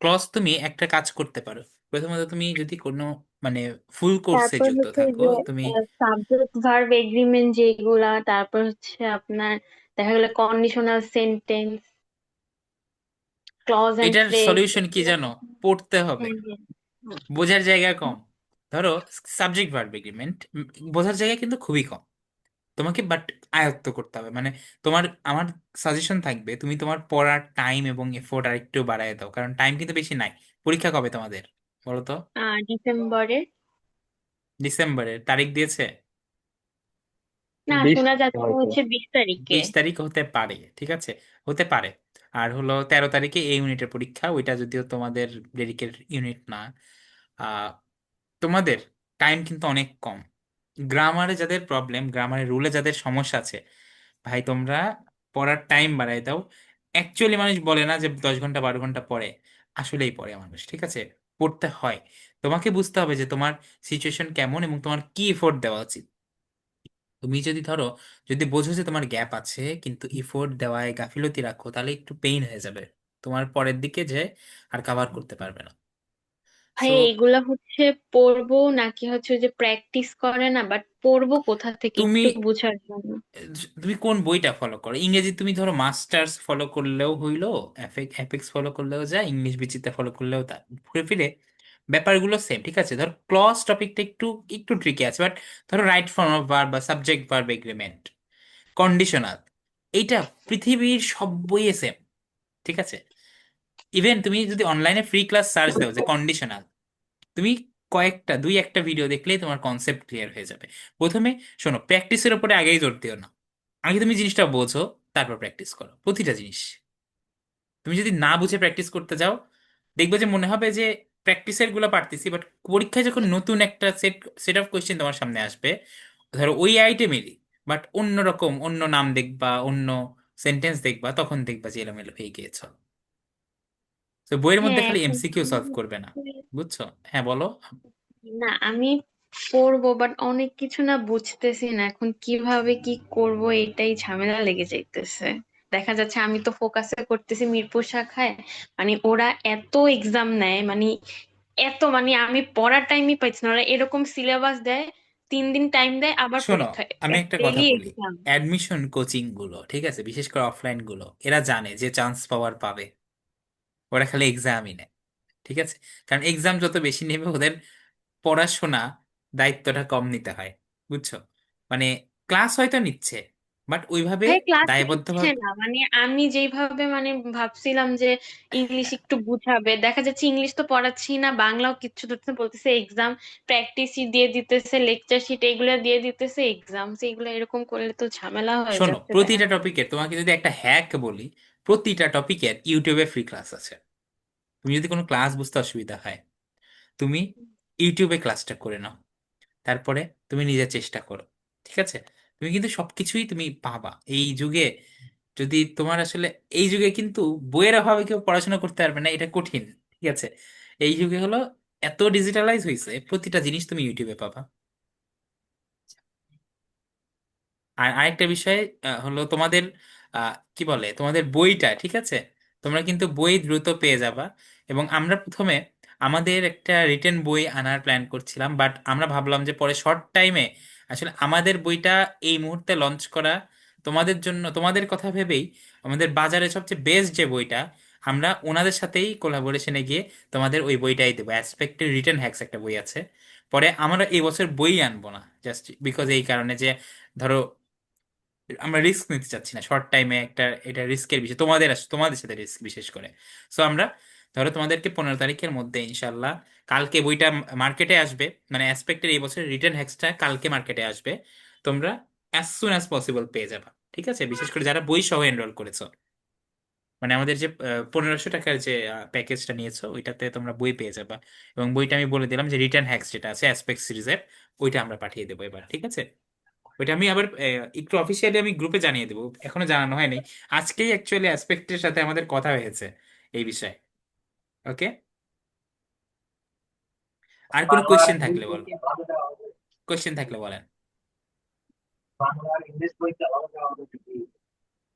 ক্লজ তুমি একটা কাজ করতে পারো। প্রথমত তুমি যদি কোনো মানে ফুল কোর্সে তারপর যুক্ত হচ্ছে ওই থাকো যে তুমি। সাবজেক্ট ভার্ব এগ্রিমেন্ট যেগুলা, তারপর হচ্ছে আপনার দেখা গেলো কন্ডিশনাল সেন্টেন্স, ক্লজ এন্ড এটার ফ্রেজ সলিউশন কি এগুলা জানো? তো- পড়তে হবে, হ্যাঁ, হ্যাঁ। বোঝার জায়গা কম। ধরো সাবজেক্ট ভার্ব এগ্রিমেন্ট বোঝার জায়গা কিন্তু খুবই কম, তোমাকে বাট আয়ত্ত করতে হবে। মানে তোমার, আমার সাজেশন থাকবে তুমি তোমার পড়ার টাইম এবং এফোর্ট আর একটু বাড়ায় দাও, কারণ টাইম কিন্তু বেশি নাই। পরীক্ষা কবে তোমাদের বলো তো? ডিসেম্বরে। ডিসেম্বরের তারিখ দিয়েছে? না, 20 শোনা তারিখে যাচ্ছে হয়তো। হচ্ছে 20 তারিখে। 20 তারিখ হতে পারে, ঠিক আছে, হতে পারে। আর হলো 13 তারিখে এই ইউনিটের পরীক্ষা, ওইটা যদিও তোমাদের ডেডিকেটেড ইউনিট না। আহ তোমাদের টাইম কিন্তু অনেক কম। গ্রামারে যাদের প্রবলেম, গ্রামারের রুলে যাদের সমস্যা আছে, ভাই তোমরা পড়ার টাইম বাড়াই দাও। অ্যাকচুয়ালি মানুষ বলে না যে 10 ঘন্টা 12 ঘন্টা পড়ে, আসলেই পড়ে মানুষ, ঠিক আছে, পড়তে হয়। তোমাকে বুঝতে হবে যে তোমার সিচুয়েশন কেমন এবং তোমার কি এফোর্ট দেওয়া উচিত। তুমি যদি ধরো, যদি বোঝো যে তোমার গ্যাপ আছে কিন্তু ইফোর্ট দেওয়ায় গাফিলতি রাখো, তাহলে একটু পেইন হয়ে যাবে, তোমার পরের দিকে যে আর কাভার করতে পারবে না। ভাই সো এগুলা হচ্ছে পড়বো নাকি হচ্ছে ওই যে প্র্যাকটিস করে না, বাট পড়বো কোথা থেকে তুমি একটু বুঝার জন্য। তুমি কোন বইটা ফলো করো? ইংরেজি তুমি ধরো মাস্টার্স ফলো করলেও হইলো, অ্যাপেক্স ফলো করলেও যায়, ইংলিশ বিচিত্রা ফলো করলেও তা, ঘুরে ফিরে ব্যাপারগুলো সেম, ঠিক আছে। ধর ক্লজ টপিকটা একটু একটু ট্রিকি আছে, বাট ধরো রাইট ফর্ম অফ ভার্ব বা সাবজেক্ট ভার্ব এগ্রিমেন্ট, কন্ডিশনাল, এইটা পৃথিবীর সব বইয়ে সেম, ঠিক আছে। ইভেন তুমি যদি অনলাইনে ফ্রি ক্লাস সার্চ দাও যে কন্ডিশনাল, তুমি কয়েকটা দুই একটা ভিডিও দেখলেই তোমার কনসেপ্ট ক্লিয়ার হয়ে যাবে। প্রথমে শোনো, প্র্যাকটিসের উপরে আগেই জোর দিও না, আগে তুমি জিনিসটা বোঝো, তারপর প্র্যাকটিস করো প্রতিটা জিনিস। তুমি যদি না বুঝে প্র্যাকটিস করতে যাও, দেখবে যে মনে হবে যে প্র্যাকটিসের গুলো পারতেছি, বাট পরীক্ষায় যখন নতুন একটা সেট সেট অফ কোয়েশ্চেন তোমার সামনে আসবে, ধরো ওই আইটেমেরই, বাট অন্য রকম অন্য নাম দেখবা, অন্য সেন্টেন্স দেখবা, তখন দেখবা যে এলোমেলো হয়ে গিয়েছো। তো বইয়ের মধ্যে হ্যাঁ, খালি এখন এমসিকিউ আমি সলভ করবে না, হচ্ছে বুঝছো? হ্যাঁ বলো। না, আমি পড়বো বাট অনেক কিছু না বুঝতেছি না, এখন কিভাবে কি করব এটাই ঝামেলা লেগে যাইতেছে। দেখা যাচ্ছে আমি তো ফোকাসে করতেছি মিরপুর শাখায়, মানে ওরা এত এক্সাম নেয়, মানে এত, মানে আমি পড়ার টাইমই পাইছি না। ওরা এরকম সিলেবাস দেয়, 3 দিন টাইম দেয়, আবার শোনো, পরীক্ষা, আমি একটা কথা ডেইলি বলি। এক্সাম। অ্যাডমিশন কোচিং গুলো, ঠিক আছে, বিশেষ করে অফলাইন গুলো, এরা জানে যে চান্স পাওয়ার পাবে, ওরা খালি এক্সামই নেয়, ঠিক আছে। কারণ এক্সাম যত বেশি নেবে ওদের পড়াশোনা দায়িত্বটা কম নিতে হয়, বুঝছো? মানে ক্লাস হয়তো নিচ্ছে, বাট ওইভাবে ভাই ক্লাস নিচ্ছে দায়বদ্ধভাবে। না, মানে আমি যেইভাবে মানে ভাবছিলাম যে ইংলিশ একটু বুঝাবে, দেখা যাচ্ছে ইংলিশ তো পড়াচ্ছি না, বাংলাও কিচ্ছু ধরতে না, বলতেছে এক্সাম, প্র্যাকটিস দিয়ে দিতেছে, লেকচার শিট এগুলো দিয়ে দিতেছে, এক্সাম এগুলো এরকম করলে তো ঝামেলা হয়ে শোনো, যাচ্ছে, তাই প্রতিটা না? টপিকের তোমাকে যদি একটা হ্যাক বলি, প্রতিটা টপিকের ইউটিউবে ফ্রি ক্লাস আছে। তুমি যদি কোনো ক্লাস বুঝতে অসুবিধা হয়, তুমি ইউটিউবে ক্লাসটা করে নাও, তারপরে তুমি নিজে চেষ্টা করো, ঠিক আছে। তুমি কিন্তু সবকিছুই তুমি পাবা এই যুগে। যদি তোমার আসলে, এই যুগে কিন্তু বইয়ের অভাবে কেউ পড়াশোনা করতে পারবে না, এটা কঠিন, ঠিক আছে। এই যুগে হলো এত ডিজিটালাইজ হয়েছে, প্রতিটা জিনিস তুমি ইউটিউবে পাবা। আর আরেকটা বিষয় হলো তোমাদের কি বলে, তোমাদের বইটা, ঠিক আছে, তোমরা কিন্তু বই দ্রুত পেয়ে যাবা। এবং আমরা প্রথমে আমাদের একটা রিটেন বই আনার প্ল্যান করছিলাম, বাট আমরা ভাবলাম যে পরে শর্ট টাইমে আসলে আমাদের বইটা এই মুহূর্তে লঞ্চ করা তোমাদের জন্য, তোমাদের কথা ভেবেই আমাদের বাজারে সবচেয়ে বেস্ট যে বইটা, আমরা ওনাদের সাথেই কোলাবোরেশনে গিয়ে তোমাদের ওই বইটাই দেবো। অ্যাসপেক্টের রিটেন হ্যাক্স একটা বই আছে। পরে আমরা এই বছর বই আনবো না, জাস্ট বিকজ এই কারণে যে ধরো আমরা রিস্ক নিতে চাচ্ছি না শর্ট টাইমে একটা, এটা রিস্কের বিষয়, তোমাদের সাথে রিস্ক বিশেষ করে। সো আমরা ধরো তোমাদেরকে 15 তারিখের মধ্যে ইনশাল্লাহ, কালকে বইটা মার্কেটে আসবে, মানে অ্যাসপেক্টের এই বছর রিটার্ন হ্যাক্সটা কালকে মার্কেটে আসবে। তোমরা অ্যাজ সুন অ্যাজ পসিবল পেয়ে যাবা, ঠিক আছে? বিশেষ করে যারা বই সহ এনরোল করেছো, মানে আমাদের যে 1500 টাকার যে প্যাকেজটা নিয়েছো ওইটাতে তোমরা বই পেয়ে যাবা। এবং বইটা আমি বলে দিলাম যে রিটার্ন হ্যাক্স যেটা আছে অ্যাসপেক্ট সিরিজের, ওইটা আমরা পাঠিয়ে দেবো এবার, ঠিক আছে? ওইটা আমি আবার একটু অফিসিয়ালি আমি গ্রুপে জানিয়ে দেবো, এখনো জানানো হয়নি। আজকেই অ্যাকচুয়ালি অ্যাসপেক্টের সাথে আমাদের কথা হয়েছে এই বিষয়ে। ওকে, আর কোনো বাংলা আর কোয়েশ্চেন ইংলিশ থাকলে বই বলো, কি আলাদা দেওয়া হবে? কোয়েশ্চেন থাকলে বলেন। বাংলা আর ইংলিশ বই কি আলাদা দেওয়া হবে নাকি?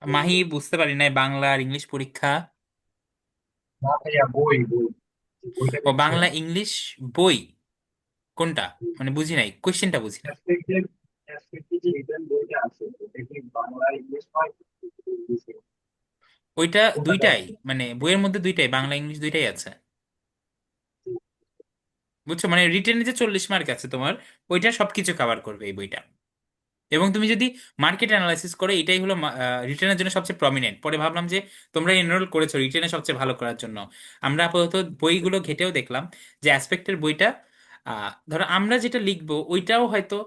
মাহি, বুঝতে পারি নাই, বাংলা আর ইংলিশ পরীক্ষা? না ভাইয়া, বই বই যে বইটা ও, দিচ্ছে বাংলা ইংলিশ বই কোনটা? মানে বুঝি নাই, কোয়েশ্চেনটা বুঝি নাই। অ্যাসপেক্টের অ্যাসপেক্টের যে রিটার্ন বইটা আছে ওটা কি বাংলা ইংলিশ হয়? ইংলিশে ওইটা কোনটা দেওয়া দুইটাই, হবে? মানে বইয়ের মধ্যে দুইটাই, বাংলা ইংলিশ দুইটাই আছে, বুঝছো? মানে রিটেনে যে 40 মার্ক আছে তোমার, ওইটা সবকিছু কভার করবে এই বইটা। এবং তুমি যদি মার্কেট অ্যানালাইসিস করো, এটাই হলো রিটেনের জন্য সবচেয়ে প্রমিনেন্ট। পরে ভাবলাম যে তোমরা এনরোল করেছো রিটেনে সবচেয়ে ভালো করার জন্য, আমরা আপাতত বইগুলো ঘেটেও দেখলাম যে অ্যাসপেক্টের বইটা, ধরো আমরা যেটা লিখবো ওইটাও হয়তো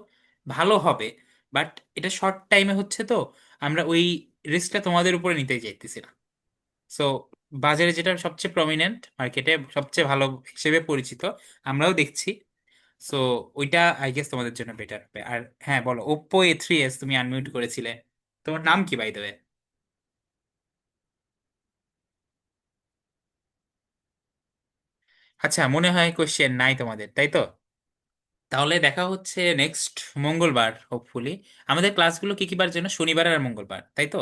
ভালো হবে, বাট এটা শর্ট টাইমে হচ্ছে, তো আমরা ওই রিস্কটা তোমাদের উপরে নিতে চাইতেছি না। সো বাজারে যেটা সবচেয়ে প্রমিনেন্ট, মার্কেটে সবচেয়ে ভালো হিসেবে পরিচিত, আমরাও দেখছি। সো ওইটা আই গেস তোমাদের জন্য বেটার হবে। আর হ্যাঁ বলো, Oppo A3s তুমি আনমিউট করেছিলে, তোমার নাম কি বাই দেবে? আচ্ছা, মনে হয় কোশ্চেন নাই তোমাদের, তাই তো? তাহলে দেখা হচ্ছে নেক্সট মঙ্গলবার হোপফুলি। আমাদের ক্লাসগুলো কি কি বার যেন, শনিবার আর মঙ্গলবার, তাই তো?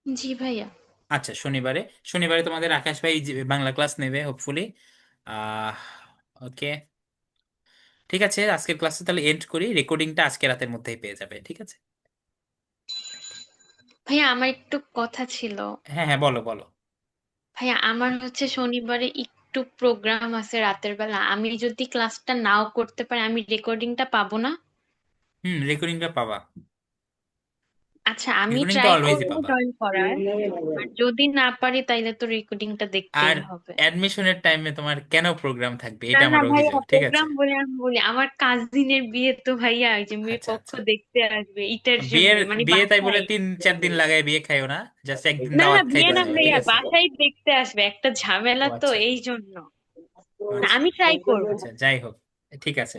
জি ভাইয়া। আচ্ছা, শনিবারে, শনিবারে তোমাদের আকাশ ভাই বাংলা ক্লাস নেবে হোপফুলি। আহ ওকে, ঠিক আছে, আজকের ক্লাসে তাহলে এন্ড করি। রেকর্ডিংটা আজকে রাতের মধ্যেই পেয়ে যাবে, ঠিক আছে? ভাইয়া আমার একটু কথা ছিল। হ্যাঁ হ্যাঁ, বলো বলো। ভাইয়া আমার হচ্ছে শনিবারে একটু প্রোগ্রাম আছে রাতের বেলা, আমি যদি ক্লাসটা নাও করতে পারি আমি রেকর্ডিংটা পাবো না? রেকর্ডিংটা পাবা, আচ্ছা, আমি রেকর্ডিংটা ট্রাই অলওয়েজই করবো পাবা। জয়েন করার। আর যদি না পারি তাইলে তো রেকর্ডিংটা আর দেখতেই হবে। অ্যাডমিশনের টাইমে তোমার কেন প্রোগ্রাম থাকবে, না এটা না আমার ভাইয়া, অভিযোগ, ঠিক আছে? প্রোগ্রাম বলে আমি বলি আমার কাজিনের বিয়ে তো ভাইয়া, ওই যে মেয়ে আচ্ছা পক্ষ আচ্ছা, দেখতে আসবে এটার জন্য বিয়ের মানে বিয়ে তাই বলে বাসায়। 3-4 দিন লাগায় বিয়ে খাইও না, জাস্ট একদিন না না, দাওয়াত বিয়ে খাইতে না যাবে, ঠিক ভাইয়া, আছে? বাসায় দেখতে আসবে, একটা ও ঝামেলা তো আচ্ছা, এই জন্য। ও না, আচ্ছা আমি ট্রাই করব। আচ্ছা, যাই হোক, ঠিক আছে।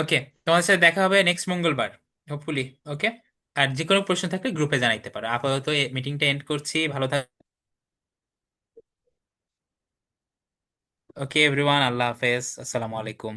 ওকে, তোমার সাথে দেখা হবে নেক্সট মঙ্গলবার হোপফুলি। ওকে, আর যে কোনো প্রশ্ন থাকলে গ্রুপে জানাইতে পারো। আপাতত মিটিংটা এন্ড করছি, ভালো থাক। ওকে এভরিওয়ান, আল্লাহ হাফেজ, আসসালামু আলাইকুম।